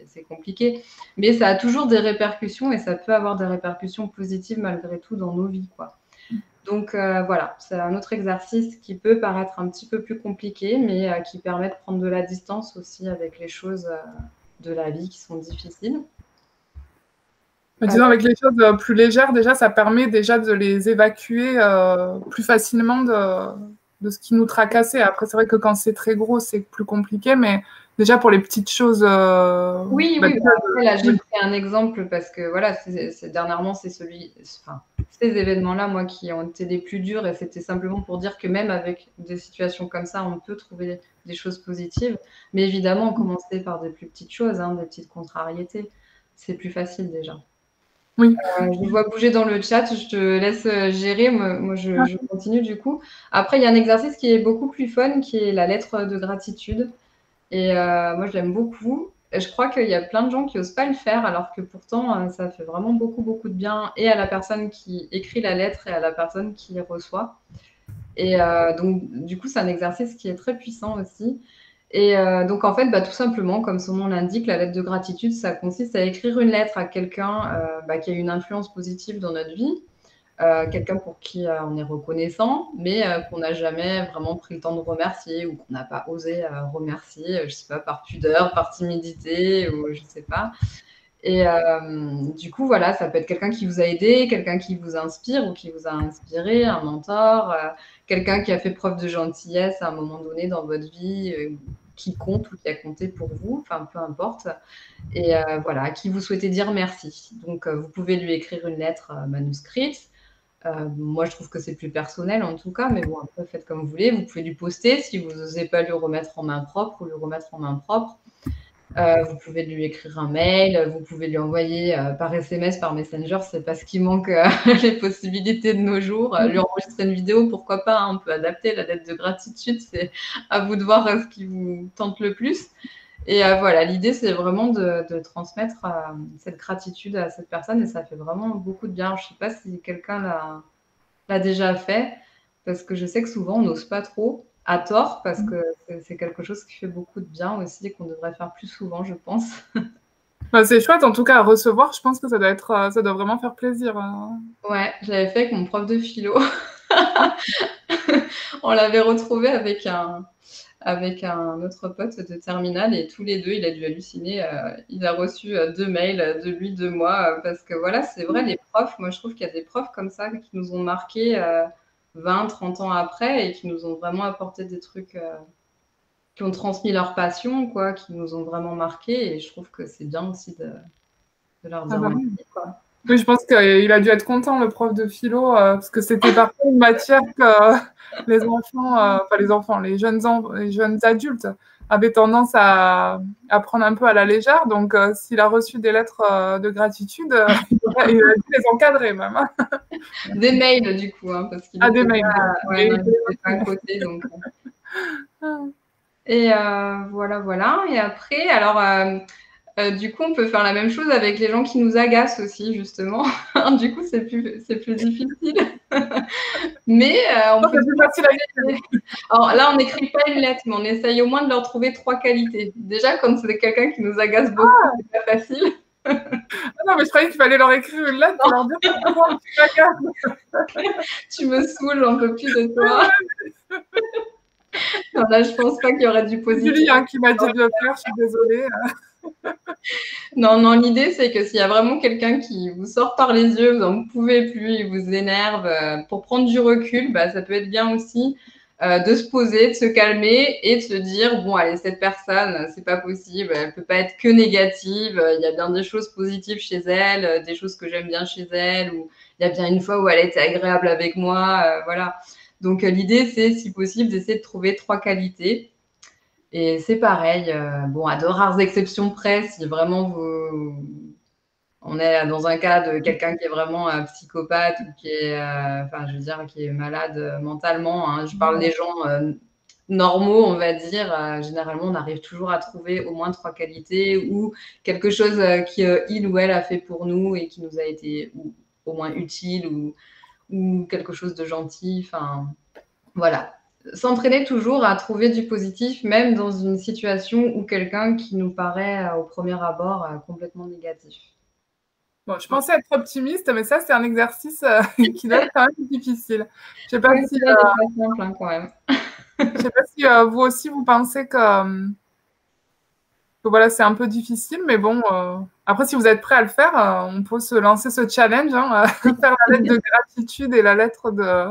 S1: c'est compliqué. Mais ça a toujours des répercussions et ça peut avoir des répercussions positives malgré tout dans nos vies, quoi. Donc voilà, c'est un autre exercice qui peut paraître un petit peu plus compliqué, mais qui permet de prendre de la distance aussi avec les choses de la vie qui sont difficiles.
S2: Disons, avec les choses plus légères, déjà, ça permet déjà de les évacuer plus facilement de ce qui nous tracassait. Après, c'est vrai que quand c'est très gros, c'est plus compliqué, mais déjà pour les petites choses.
S1: Oui, après, là, j'ai pris un exemple parce que voilà, dernièrement, c'est ces événements-là, moi, qui ont été les plus durs, et c'était simplement pour dire que même avec des situations comme ça, on peut trouver des choses positives. Mais évidemment, commencer par des plus petites choses, hein, des petites contrariétés, c'est plus facile déjà.
S2: Oui.
S1: Je vois bouger dans le chat, je te laisse gérer. Moi, je continue du coup. Après, il y a un exercice qui est beaucoup plus fun, qui est la lettre de gratitude. Et moi, je l'aime beaucoup. Et je crois qu'il y a plein de gens qui osent pas le faire, alors que pourtant, ça fait vraiment beaucoup, beaucoup de bien, et à la personne qui écrit la lettre et à la personne qui reçoit. Et donc, du coup, c'est un exercice qui est très puissant aussi. Et donc, en fait, bah, tout simplement, comme son nom l'indique, la lettre de gratitude, ça consiste à écrire une lettre à quelqu'un bah, qui a une influence positive dans notre vie, quelqu'un pour qui on est reconnaissant, mais qu'on n'a jamais vraiment pris le temps de remercier ou qu'on n'a pas osé remercier, je sais pas, par pudeur, par timidité ou je sais pas. Et du coup, voilà, ça peut être quelqu'un qui vous a aidé, quelqu'un qui vous inspire ou qui vous a inspiré, un mentor, quelqu'un qui a fait preuve de gentillesse à un moment donné dans votre vie, qui compte ou qui a compté pour vous, enfin peu importe. Et voilà, à qui vous souhaitez dire merci. Donc, vous pouvez lui écrire une lettre manuscrite. Moi, je trouve que c'est plus personnel en tout cas, mais bon, après, faites comme vous voulez. Vous pouvez lui poster si vous n'osez pas lui remettre en main propre ou lui remettre en main propre. Vous pouvez lui écrire un mail, vous pouvez lui envoyer par SMS, par Messenger, c'est pas ce qui manque les possibilités de nos jours. Lui enregistrer une vidéo, pourquoi pas, hein, on peut adapter la lettre de gratitude, c'est à vous de voir ce qui vous tente le plus. Et voilà, l'idée c'est vraiment de transmettre cette gratitude à cette personne et ça fait vraiment beaucoup de bien. Je sais pas si quelqu'un l'a déjà fait, parce que je sais que souvent on n'ose pas trop, à tort, parce que c'est quelque chose qui fait beaucoup de bien aussi et qu'on devrait faire plus souvent, je pense.
S2: Bah, c'est chouette, en tout cas, à recevoir. Je pense que ça doit être, ça doit vraiment faire plaisir.
S1: Ouais, j'avais fait avec mon prof de philo. On l'avait retrouvé avec un autre pote de terminale et tous les deux, il a dû halluciner. Il a reçu 2 mails de lui, de moi, parce que voilà, c'est vrai, les profs, moi je trouve qu'il y a des profs comme ça qui nous ont marqués 20, 30 ans après et qui nous ont vraiment apporté des trucs, qui ont transmis leur passion, quoi, qui nous ont vraiment marqués. Et je trouve que c'est bien aussi de leur
S2: Ah
S1: dire
S2: bah oui.
S1: merci, quoi.
S2: Oui, je pense qu'il a dû être content, le prof de philo, parce que c'était parfois une matière que les enfants, enfin les enfants, les jeunes adultes avaient tendance à prendre un peu à la légère. Donc, s'il a reçu des lettres de gratitude, il a dû les encadrer même. Hein.
S1: Des mails, du coup, hein, parce qu'il
S2: Ah, des
S1: était
S2: mails.
S1: pas, ouais,
S2: Et
S1: non,
S2: il
S1: il était pas à côté, donc.
S2: Ah.
S1: Et voilà, voilà. Et après, alors, du coup, on peut faire la même chose avec les gens qui nous agacent aussi, justement. Du coup, c'est plus difficile. Mais on
S2: Non,
S1: peut
S2: c'est plus facile à
S1: trouver. Alors là, on n'écrit pas une lettre, mais on essaye au moins de leur trouver 3 qualités. Déjà, quand c'est quelqu'un qui nous agace beaucoup, c'est pas facile.
S2: Ah non, mais je croyais qu'il fallait leur écrire une lettre pour leur dire pourquoi tu m'agaces.
S1: Tu me saoules, j'en peux plus de toi. Non, là, je pense pas qu'il y aurait du
S2: C'est
S1: positif.
S2: Julie hein, qui m'a dit de le faire, je suis désolée.
S1: Non, non, l'idée, c'est que s'il y a vraiment quelqu'un qui vous sort par les yeux, vous n'en pouvez plus, il vous énerve, pour prendre du recul, bah, ça peut être bien aussi de se poser, de se calmer et de se dire, bon, allez, cette personne, c'est pas possible, elle peut pas être que négative, il y a bien des choses positives chez elle, des choses que j'aime bien chez elle, ou il y a bien une fois où elle était agréable avec moi, voilà. Donc, l'idée, c'est, si possible, d'essayer de trouver 3 qualités. Et c'est pareil, bon, à de rares exceptions près, si vraiment on est dans un cas de quelqu'un qui est vraiment un psychopathe ou qui est, enfin, je veux dire, qui est malade mentalement, hein. Je parle des gens normaux, on va dire. Généralement, on arrive toujours à trouver au moins 3 qualités ou quelque chose qu'il ou elle a fait pour nous et qui nous a été au moins utile ou quelque chose de gentil. Enfin, voilà. S'entraîner toujours à trouver du positif, même dans une situation où quelqu'un qui nous paraît au premier abord complètement négatif.
S2: Bon, je pensais être optimiste, mais ça, c'est un exercice qui doit être quand même difficile. Je sais pas
S1: Ouais,
S2: si,
S1: celui-là, il est pas simple hein, quand même.
S2: je sais pas si vous aussi, vous pensez que voilà, c'est un peu difficile, mais bon, après, si vous êtes prêt à le faire, on peut se lancer ce challenge, hein, faire la lettre de gratitude et la lettre de,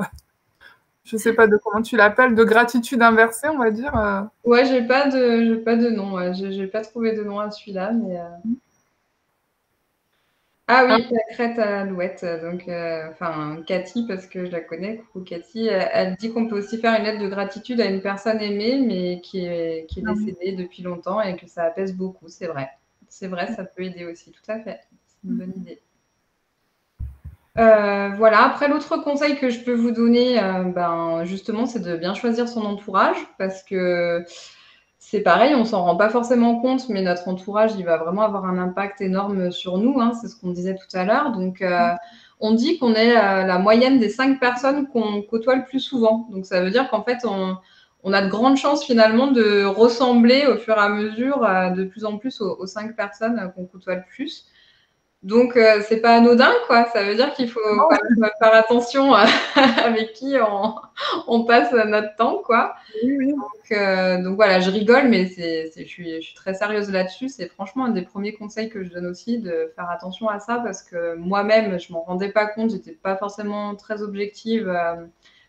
S2: je sais pas de comment tu l'appelles, de gratitude inversée, on va dire.
S1: Ouais, j'ai pas de nom. Ouais. J'ai pas trouvé de nom à celui-là, mais. Ah
S2: Hein,
S1: oui, la crête à alouette. Donc, enfin, Cathy, parce que je la connais. Coucou Cathy. Elle dit qu'on peut aussi faire une lettre de gratitude à une personne aimée, mais qui est
S2: ah oui.
S1: décédée depuis longtemps et que ça apaise beaucoup. C'est vrai. C'est vrai, ça peut aider aussi. Tout à fait. C'est une bonne idée. Voilà. Après, l'autre conseil que je peux vous donner, ben, justement, c'est de bien choisir son entourage parce que c'est pareil, on s'en rend pas forcément compte, mais notre entourage, il va vraiment avoir un impact énorme sur nous, hein, c'est ce qu'on disait tout à l'heure. Donc, on dit qu'on est la moyenne des 5 personnes qu'on côtoie le plus souvent. Donc, ça veut dire qu'en fait, on a de grandes chances finalement de ressembler au fur et à mesure de plus en plus aux 5 personnes qu'on côtoie le plus. Donc, c'est pas anodin, quoi. Ça veut dire qu'il faut quand même faire attention avec qui on passe notre temps, quoi.
S2: Oui, oui.
S1: Donc voilà, je rigole, mais je suis très sérieuse là-dessus. C'est franchement un des premiers conseils que je donne aussi, de faire attention à ça, parce que moi-même, je m'en rendais pas compte. J'étais pas forcément très objective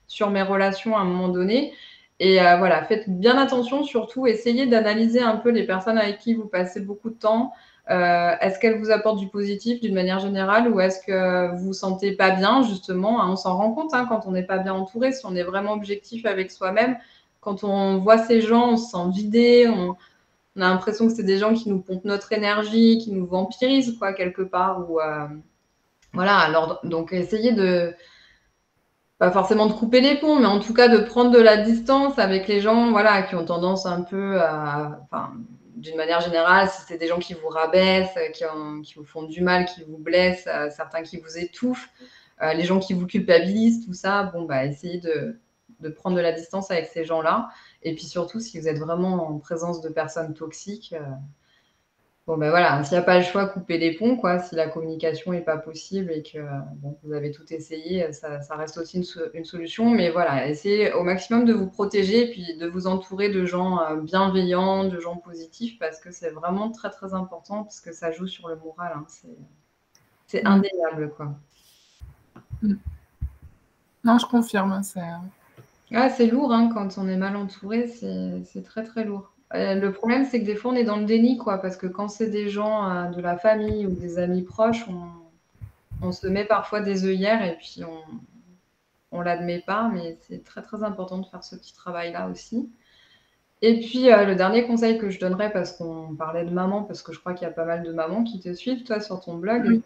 S1: sur mes relations à un moment donné. Et voilà, faites bien attention, surtout, essayez d'analyser un peu les personnes avec qui vous passez beaucoup de temps. Est-ce qu'elles vous apportent du positif d'une manière générale, ou est-ce que vous vous sentez pas bien, justement, hein, on s'en rend compte quand on n'est pas bien entouré, si on est vraiment objectif avec soi-même. Quand on voit ces gens, on se sent vidé, on a l'impression que c'est des gens qui nous pompent notre énergie, qui nous vampirisent, quoi, quelque part. Ou, voilà, alors, donc essayez de, pas forcément de couper les ponts, mais en tout cas de prendre de la distance avec les gens, voilà, qui ont tendance un peu à, enfin, d'une manière générale, si c'est des gens qui vous rabaissent, qui vous font du mal, qui vous blessent, certains qui vous étouffent, les gens qui vous culpabilisent, tout ça, bon, bah, essayez de prendre de la distance avec ces gens-là. Et puis surtout, si vous êtes vraiment en présence de personnes toxiques, bon, ben voilà, s'il n'y a pas le choix, couper les ponts, quoi. Si la communication n'est pas possible et que bon, vous avez tout essayé, ça reste aussi une solution. Mais voilà, essayez au maximum de vous protéger et puis de vous entourer de gens bienveillants, de gens positifs, parce que c'est vraiment très, très important, parce que ça joue sur le moral, hein. C'est indéniable, quoi.
S2: Non, je confirme.
S1: C'est lourd, hein, quand on est mal entouré, c'est très, très lourd. Le problème, c'est que des fois, on est dans le déni, quoi, parce que quand c'est des gens de la famille ou des amis proches, on se met parfois des œillères et puis on l'admet pas, mais c'est très, très important de faire ce petit travail-là aussi. Et puis, le dernier conseil que je donnerais, parce qu'on parlait de maman, parce que je crois qu'il y a pas mal de mamans qui te suivent, toi, sur ton blog,
S2: Oui.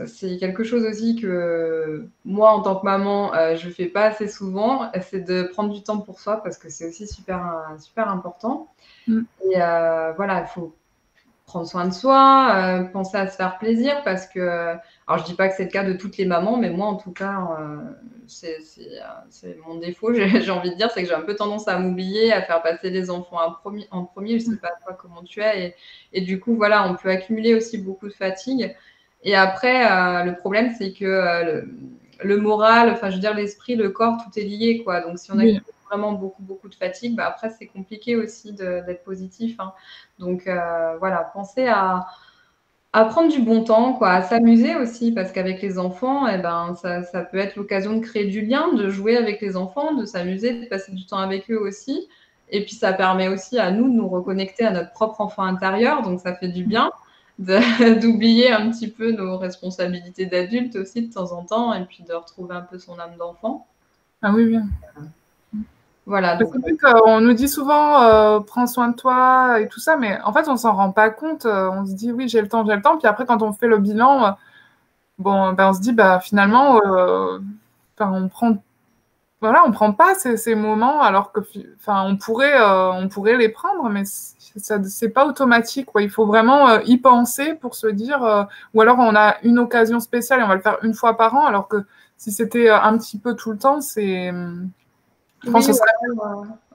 S1: c'est quelque chose aussi que moi, en tant que maman, je fais pas assez souvent, c'est de prendre du temps pour soi, parce que c'est aussi super, super important. Et voilà, il faut prendre soin de soi, penser à se faire plaisir, parce que, alors je dis pas que c'est le cas de toutes les mamans, mais moi, en tout cas, c'est mon défaut, j'ai envie de dire, c'est que j'ai un peu tendance à m'oublier, à faire passer les enfants en premier. Je sais pas toi comment tu es, et du coup, voilà, on peut accumuler aussi beaucoup de fatigue. Et après, le problème, c'est que le moral, enfin, je veux dire, l'esprit, le corps, tout est lié, quoi. Donc, si on a vraiment beaucoup, beaucoup de fatigue, bah, après, c'est compliqué aussi d'être positif, hein. Donc, voilà, pensez à prendre du bon temps, quoi, à s'amuser aussi, parce qu'avec les enfants, eh ben, ça peut être l'occasion de créer du lien, de jouer avec les enfants, de s'amuser, de passer du temps avec eux aussi. Et puis, ça permet aussi à nous de nous reconnecter à notre propre enfant intérieur, donc ça fait du bien d'oublier un petit peu nos responsabilités d'adultes aussi de temps en temps, et puis de retrouver un peu son âme d'enfant.
S2: Ah oui, oui.
S1: Voilà. Donc,
S2: c'est vrai qu'on nous dit souvent prends soin de toi et tout ça, mais en fait on s'en rend pas compte. On se dit oui, j'ai le temps, puis après quand on fait le bilan, bon, ben, on se dit bah finalement on prend pas ces moments, alors que on pourrait les prendre, mais c'est pas automatique, quoi. Il faut vraiment y penser pour se dire, ou alors on a une occasion spéciale et on va le faire une fois par an, alors que si c'était un petit peu tout le temps, c'est je pense que ce serait...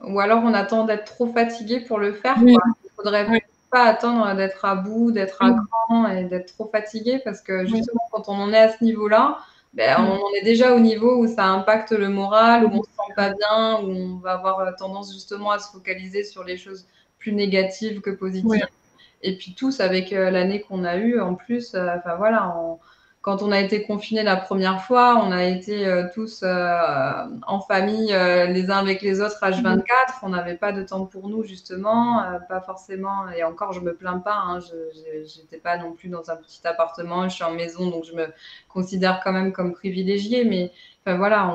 S1: ou alors on attend d'être trop fatigué pour le faire,
S2: Oui.
S1: quoi. Il faudrait pas attendre d'être à bout, d'être à cran et d'être trop fatigué, parce que justement, quand on en est à ce niveau-là, ben, on en est déjà au niveau où ça impacte le moral, où on se sent pas bien, où on va avoir tendance justement à se focaliser sur les choses plus négatives que positives. Et puis tous, avec l'année qu'on a eue, en plus, enfin voilà, quand on a été confinés la première fois, on a été tous en famille, les uns avec les autres, H24. On n'avait pas de temps pour nous, justement, pas forcément. Et encore, je me plains pas, hein, je n'étais pas non plus dans un petit appartement, je suis en maison, donc je me considère quand même comme privilégiée. Mais enfin voilà,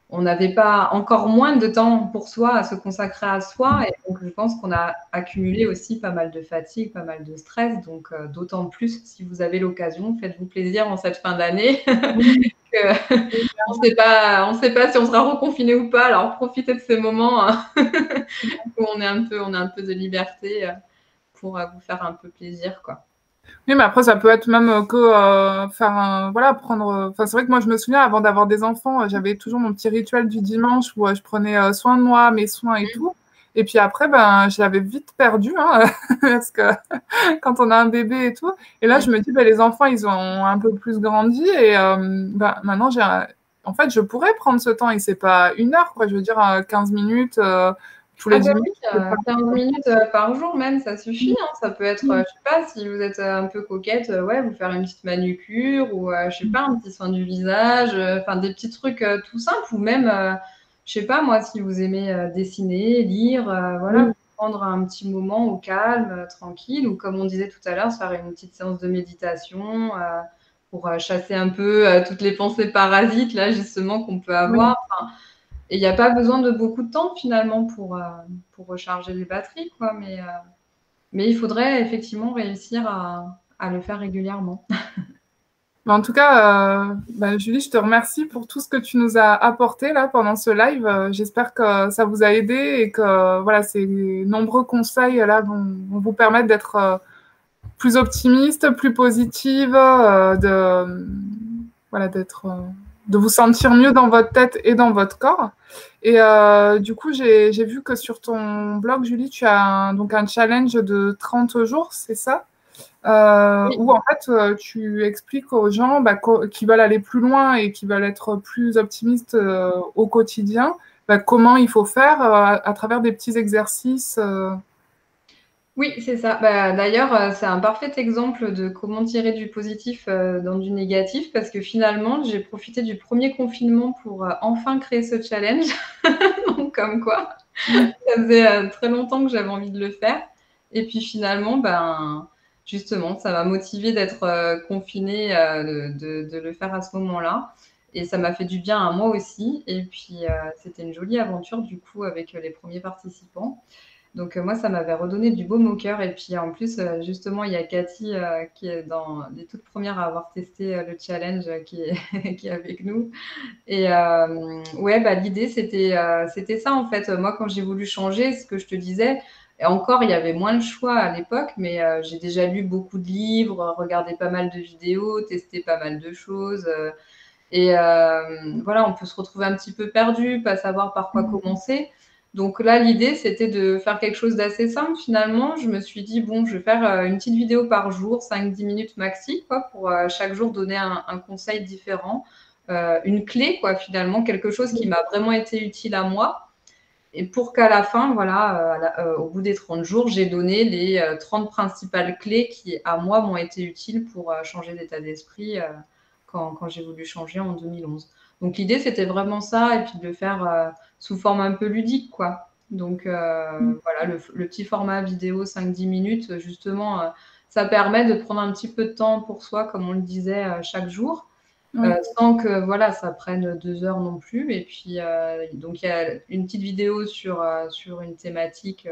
S1: on n'avait pas encore moins de temps pour soi, à se consacrer à soi. Et donc, je pense qu'on a accumulé aussi pas mal de fatigue, pas mal de stress. Donc, d'autant plus, si vous avez l'occasion, faites-vous plaisir en cette fin d'année.
S2: Oui,
S1: On ne sait pas si on sera reconfiné ou pas. Alors, profitez de ces moments où on a un peu de liberté pour vous faire un peu plaisir, quoi.
S2: oui, mais après, ça peut être même que faire un, voilà, prendre. Enfin, c'est vrai que moi, je me souviens, avant d'avoir des enfants, j'avais toujours mon petit rituel du dimanche où je prenais soin de moi, mes soins et tout. Et puis après, ben, je l'avais vite perdu, hein, parce que quand on a un bébé et tout. Et là, je me dis, ben, les enfants, ils ont un peu plus grandi. Et ben, maintenant, en fait, je pourrais prendre ce temps. Et c'est pas 1 heure, quoi. Je veux dire, 15 minutes tous
S1: Ah
S2: les
S1: bah
S2: 10
S1: oui,
S2: minutes. C'est pas...
S1: 15 minutes par jour même, ça suffit, hein. Ça peut être, je sais pas, si vous êtes un peu coquette, ouais, vous faire une petite manucure ou je sais pas, un petit soin du visage, enfin des petits trucs tout simples ou même, je sais pas moi, si vous aimez dessiner, lire, voilà,
S2: Oui,
S1: prendre un petit moment au calme, tranquille ou comme on disait tout à l'heure, se faire une petite séance de méditation pour chasser un peu toutes les pensées parasites là justement qu'on peut
S2: oui.
S1: avoir. Enfin, et il n'y a pas besoin de beaucoup de temps finalement pour recharger les batteries, quoi. Mais il faudrait effectivement réussir à le faire régulièrement.
S2: Mais en tout cas, bah, Julie, je te remercie pour tout ce que tu nous as apporté là pendant ce live. J'espère que ça vous a aidé et que voilà, ces nombreux conseils là vont vous permettre d'être plus optimiste, plus positive, voilà, de vous sentir mieux dans votre tête et dans votre corps. Et du coup, j'ai vu que sur ton blog, Julie, tu as donc un challenge de 30 jours, c'est ça?
S1: Oui,
S2: Où en fait tu expliques aux gens bah, qui veulent aller plus loin et qui veulent être plus optimistes au quotidien, bah, comment il faut faire à travers des petits exercices.
S1: oui, c'est ça. Bah, d'ailleurs, c'est un parfait exemple de comment tirer du positif dans du négatif, parce que finalement, j'ai profité du premier confinement pour enfin créer ce challenge. Donc, comme quoi, ça faisait très longtemps que j'avais envie de le faire. Et puis finalement, ben, justement, ça m'a motivée d'être confinée, de le faire à ce moment-là. Et ça m'a fait du bien à moi aussi. Et puis, c'était une jolie aventure, du coup, avec les premiers participants. Donc, moi, ça m'avait redonné du baume au cœur. Et puis, en plus, justement, il y a Cathy qui est dans les toutes premières à avoir testé le challenge qui est, qui est avec nous. Et ouais, bah, l'idée, c'était ça, en fait. Moi, quand j'ai voulu changer, ce que je te disais, et encore, il y avait moins de choix à l'époque, mais j'ai déjà lu beaucoup de livres, regardé pas mal de vidéos, testé pas mal de choses. Et voilà, on peut se retrouver un petit peu perdu, pas savoir par quoi commencer. Donc là, l'idée, c'était de faire quelque chose d'assez simple finalement. Je me suis dit, bon, je vais faire une petite vidéo par jour, 5-10 minutes maxi, quoi, pour chaque jour donner un conseil différent, une clé, quoi, finalement, quelque chose qui m'a vraiment été utile à moi. Et pour qu'à la fin, voilà, au bout des 30 jours, j'ai donné les 30 principales clés qui, à moi, m'ont été utiles pour changer d'état d'esprit quand j'ai voulu changer en 2011. Donc l'idée, c'était vraiment ça, et puis de le faire sous forme un peu ludique, quoi. Donc voilà, le petit format vidéo 5-10 minutes, justement, ça permet de prendre un petit peu de temps pour soi, comme on le disait, chaque jour.
S2: Oui.
S1: Sans que voilà, ça prenne 2 heures non plus. Et puis, donc, il y a une petite vidéo sur une thématique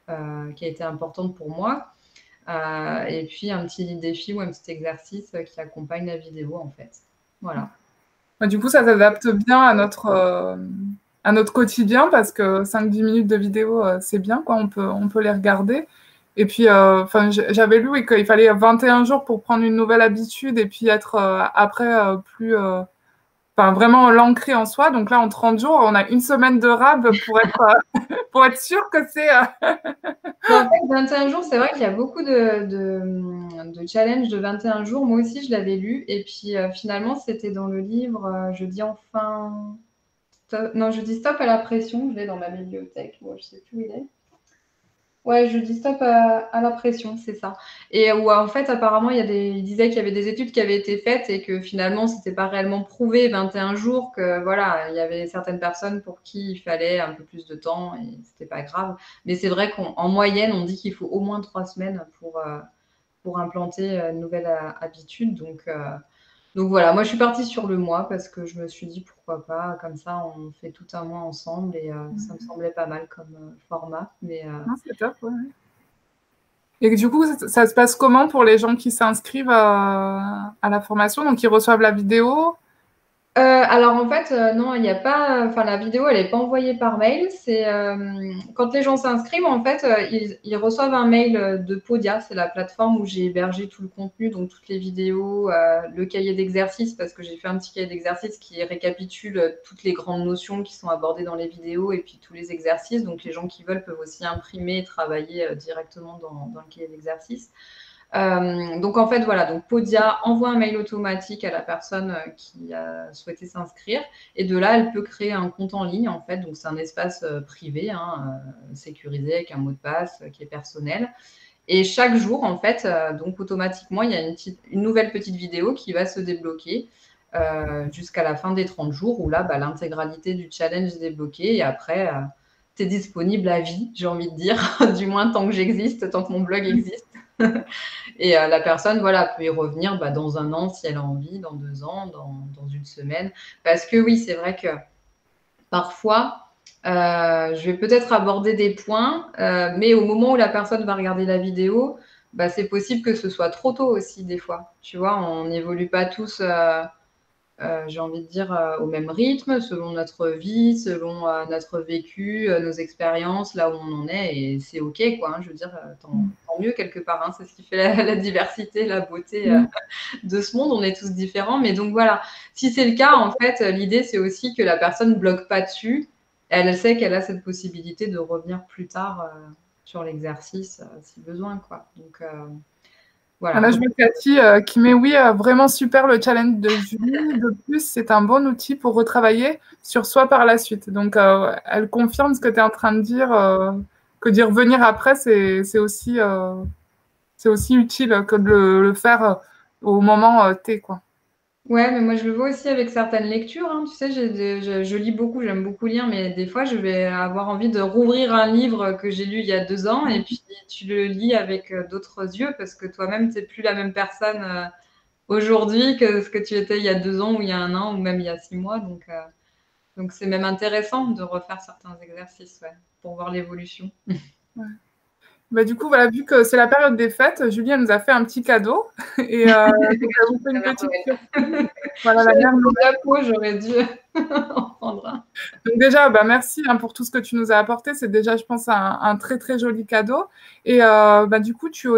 S1: qui a été importante pour moi. Et puis, un petit défi ou un petit exercice qui accompagne la vidéo, en fait. Voilà.
S2: Bah, du coup, ça s'adapte bien à notre quotidien parce que 5-10 minutes de vidéo, c'est bien, quoi. On peut les regarder. Et puis, enfin, j'avais lu oui, qu'il fallait 21 jours pour prendre une nouvelle habitude et puis être après plus, enfin, vraiment l'ancrer en soi. Donc là, en 30 jours, on a 1 semaine de rab pour être sûr que c'est.
S1: Mais en fait, 21 jours, c'est vrai qu'il y a beaucoup de challenges de 21 jours. Moi aussi, je l'avais lu. Et puis, finalement, c'était dans le livre Je dis enfin. Non, je dis stop à la pression. Je l'ai dans ma bibliothèque. Moi, je sais plus où il est. Ouais, je dis stop à la pression, c'est ça. Et où en fait, apparemment, il disait qu'il y avait des études qui avaient été faites et que finalement, c'était pas réellement prouvé 21 jours, que voilà, il y avait certaines personnes pour qui il fallait un peu plus de temps et c'était pas grave. Mais c'est vrai qu'en moyenne, on dit qu'il faut au moins 3 semaines pour implanter une nouvelle habitude. Donc voilà, moi je suis partie sur le mois parce que je me suis dit pourquoi pas, comme ça on fait tout un mois ensemble et ça me semblait pas mal comme format. Mais
S2: Non, c'est top, ouais. Et du coup, ça se passe comment pour les gens qui s'inscrivent à la formation? Donc, ils reçoivent la vidéo.
S1: alors en fait, non, il n'y a pas. Enfin, la vidéo, elle n'est pas envoyée par mail. C'est quand les gens s'inscrivent, en fait, ils reçoivent un mail de Podia. C'est la plateforme où j'ai hébergé tout le contenu, donc toutes les vidéos, le cahier d'exercice, parce que j'ai fait un petit cahier d'exercice qui récapitule toutes les grandes notions qui sont abordées dans les vidéos et puis tous les exercices. Donc les gens qui veulent peuvent aussi imprimer et travailler directement dans le cahier d'exercice. Donc en fait voilà, donc Podia envoie un mail automatique à la personne qui a souhaité s'inscrire et de là elle peut créer un compte en ligne en fait, donc c'est un espace privé, hein, sécurisé avec un mot de passe qui est personnel. Et chaque jour en fait, donc automatiquement il y a une nouvelle petite vidéo qui va se débloquer jusqu'à la fin des 30 jours où là bah, l'intégralité du challenge est débloquée et après tu es disponible à vie, j'ai envie de dire, du moins tant que j'existe, tant que mon blog existe. Et la personne, voilà, peut y revenir bah, dans un an si elle a envie, dans 2 ans, dans une semaine. Parce que oui, c'est vrai que parfois, je vais peut-être aborder des points, mais au moment où la personne va regarder la vidéo, bah, c'est possible que ce soit trop tôt aussi des fois. Tu vois, on n'évolue pas tous j'ai envie de dire, au même rythme, selon notre vie, selon notre vécu, nos expériences, là où on en est, et c'est OK, quoi. Hein, je veux dire, tant mieux quelque part. Hein, c'est ce qui fait la diversité, la beauté de ce monde. On est tous différents, mais donc voilà. Si c'est le cas, en fait, l'idée c'est aussi que la personne ne bloque pas dessus. Elle sait qu'elle a cette possibilité de revenir plus tard sur l'exercice si besoin, quoi. Donc voilà.
S2: Là, je vois Cathy qui met oui, vraiment super le challenge de Julie. De plus, c'est un bon outil pour retravailler sur soi par la suite. Donc, elle confirme ce que tu es en train de dire, que d'y revenir après, c'est aussi utile que de le faire au moment T, quoi.
S1: Ouais, mais moi je le vois aussi avec certaines lectures. Hein. Tu sais, je lis beaucoup, j'aime beaucoup lire, mais des fois je vais avoir envie de rouvrir un livre que j'ai lu il y a 2 ans et puis tu le lis avec d'autres yeux parce que toi-même, tu n'es plus la même personne aujourd'hui que ce que tu étais il y a 2 ans ou il y a un an ou même il y a 6 mois. Donc c'est même intéressant de refaire certains exercices ouais, pour voir l'évolution.
S2: Ouais. Bah, du coup, voilà, vu que c'est la période des fêtes, Julie, elle nous a fait un petit cadeau. Et donc, elle vous fait une petite surprise. Voilà, la mère
S1: la peau, j'aurais dû en prendre un.
S2: Donc déjà, bah, merci hein, pour tout ce que tu nous as apporté. C'est déjà, je pense, un très, très joli cadeau. Et bah, du coup, tu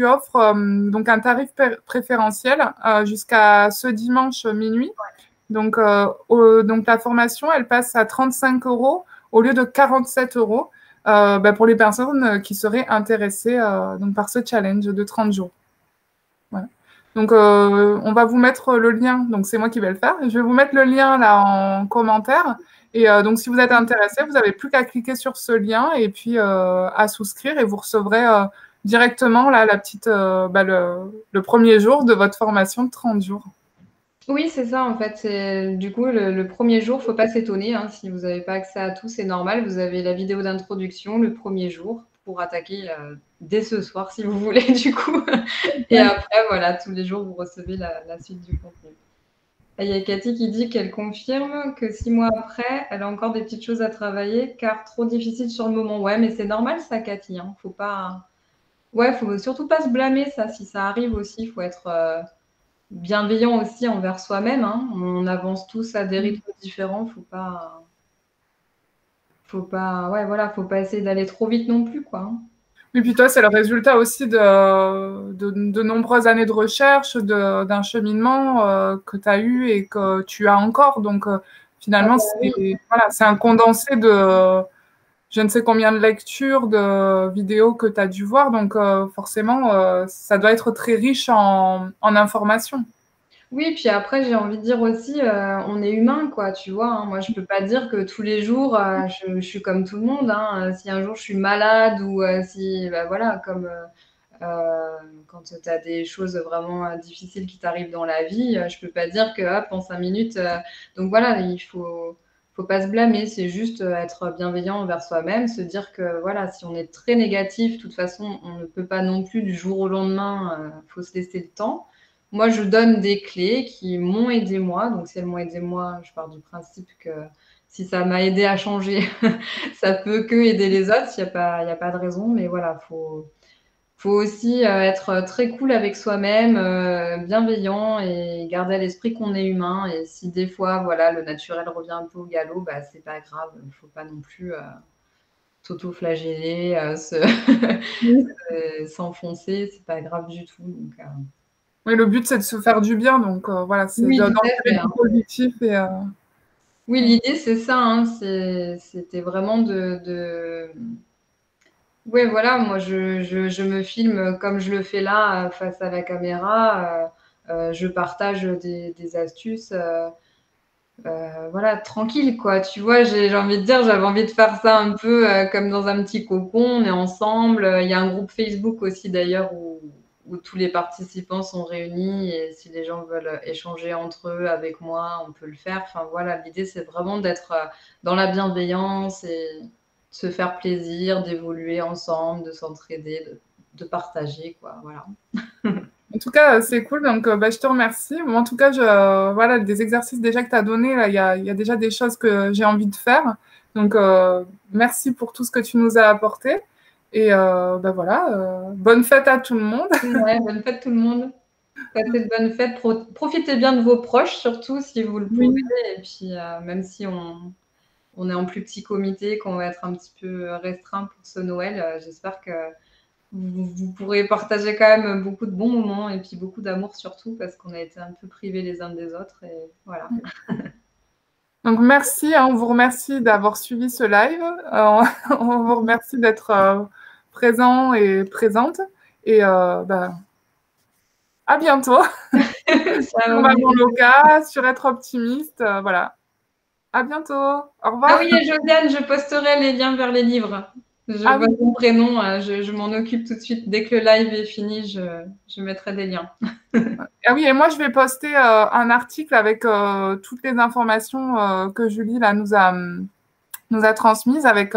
S2: offres donc un tarif préférentiel jusqu'à ce dimanche minuit. Donc, donc, la formation, elle passe à 35 € au lieu de 47 € bah, pour les personnes qui seraient intéressées donc, par ce challenge de 30 jours. Voilà. Donc, on va vous mettre le lien. Donc, c'est moi qui vais le faire. Je vais vous mettre le lien là en commentaire. Et donc, si vous êtes intéressé, vous n'avez plus qu'à cliquer sur ce lien et puis à souscrire et vous recevrez directement là, la petite, bah, le premier jour de votre formation de 30 jours.
S1: Oui, c'est ça en fait. Du coup, le premier jour, il ne faut pas s'étonner. Hein, si vous n'avez pas accès à tout, c'est normal. Vous avez la vidéo d'introduction le premier jour pour attaquer dès ce soir si vous voulez du coup. Et après, voilà, tous les jours, vous recevez la suite du contenu. Il y a Cathy qui dit qu'elle confirme que 6 mois après, elle a encore des petites choses à travailler car trop difficile sur le moment. Ouais, mais c'est normal ça, Cathy. Hein. Faut pas... Ouais, faut surtout pas se blâmer ça. Si ça arrive aussi, il faut être bienveillant aussi envers soi-même. Hein. On avance tous à des rythmes différents. Ouais, voilà, faut pas essayer d'aller trop vite non plus, quoi. Hein.
S2: Et puis toi, c'est le résultat aussi de nombreuses années de recherche, d'un cheminement que tu as eu et que tu as encore. Donc, finalement, c'est un condensé de je ne sais combien de lectures, de vidéos que tu as dû voir. Donc, forcément, ça doit être très riche en informations.
S1: Oui, puis après, j'ai envie de dire aussi, on est humain, quoi, tu vois. Hein. Moi, je peux pas dire que tous les jours, je suis comme tout le monde. Hein. Si un jour je suis malade ou si, bah, voilà, comme quand tu as des choses vraiment difficiles qui t'arrivent dans la vie, je peux pas dire que, hop, en 5 minutes. Donc voilà, faut pas se blâmer. C'est juste être bienveillant envers soi-même, se dire que, voilà, si on est très négatif, de toute façon, on ne peut pas non plus du jour au lendemain, faut se laisser le temps. moi, je donne des clés qui m'ont aidé moi. Donc, si elles m'ont aidé moi, je pars du principe que si ça m'a aidé à changer, ça peut que aider les autres. Il y a pas de raison. Mais voilà, faut aussi être très cool avec soi-même, bienveillant et garder à l'esprit qu'on est humain. Et si des fois, voilà, le naturel revient un peu au galop, bah, c'est pas grave. Il faut pas non plus s'auto-flageller,
S2: Oui.
S1: s'enfoncer, c'est pas grave du tout. Donc,
S2: Oui, le but, c'est de se faire du bien. Donc, voilà, c'est
S1: oui,
S2: d'en
S1: tout à
S2: tirer
S1: fait,
S2: du
S1: hein.
S2: positif.
S1: Oui, l'idée, c'est ça, hein, c'était vraiment ouais, voilà, moi, je me filme comme je le fais là, face à la caméra. Je partage des astuces, voilà, tranquille, quoi. Tu vois, j'ai envie de dire, j'avais envie de faire ça un peu comme dans un petit cocon. On est ensemble. Il y a un groupe Facebook aussi, d'ailleurs, où tous les participants sont réunis. Et si les gens veulent échanger entre eux avec moi, on peut le faire. Enfin, voilà, l'idée, c'est vraiment d'être dans la bienveillance et de se faire plaisir, d'évoluer ensemble, de s'entraider, de partager, quoi. Voilà.
S2: En tout cas, c'est cool. Donc, bah, je te remercie. Moi, en tout cas, voilà, des exercices déjà que tu as donnés, là, il y a déjà des choses que j'ai envie de faire. Donc, merci pour tout ce que tu nous as apporté. Et bah, voilà, bonne fête à tout le monde.
S1: Ouais, bonne fête tout le monde. Passez de bonnes fêtes, profitez bien de vos proches, surtout si vous le pouvez.
S2: Oui.
S1: Et puis, même si on est en plus petit comité, qu'on va être un petit peu restreint pour ce Noël, j'espère que vous pourrez partager quand même beaucoup de bons moments et puis beaucoup d'amour surtout parce qu'on a été un peu privés les uns des autres. Et voilà.
S2: Donc, merci. Hein, on vous remercie d'avoir suivi ce live. On vous remercie d'être présent et présente. Et bah, à bientôt. Sur
S1: Ciao.
S2: Maman Loca, sur Être Optimiste. Voilà. À bientôt. Au
S1: Ah
S2: revoir.
S1: oui, et Josiane, je posterai les liens vers les livres. Je
S2: Ah
S1: vois
S2: oui.
S1: ton prénom, je m'en occupe tout de suite. Dès que le live est fini, je mettrai des liens.
S2: Ah oui, et moi, je vais poster un article avec toutes les informations que Julie là, nous a transmises avec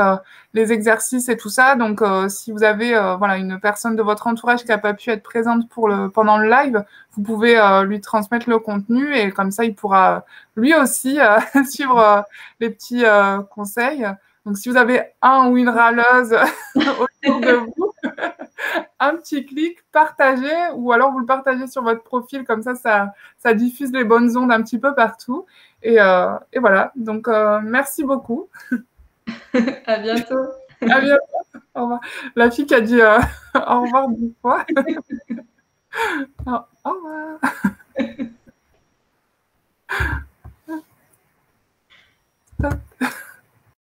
S2: les exercices et tout ça. Donc, si vous avez voilà, une personne de votre entourage qui n'a pas pu être présente pendant le live, vous pouvez lui transmettre le contenu et comme ça, il pourra lui aussi suivre les petits conseils. Donc, si vous avez un ou une râleuse autour de vous, un petit clic, partagez, ou alors vous le partagez sur votre profil, comme ça diffuse les bonnes ondes un petit peu partout. Et voilà, donc merci beaucoup.
S1: À bientôt.
S2: À bientôt. Au revoir. La fille qui a dit au revoir 10 fois. Au revoir.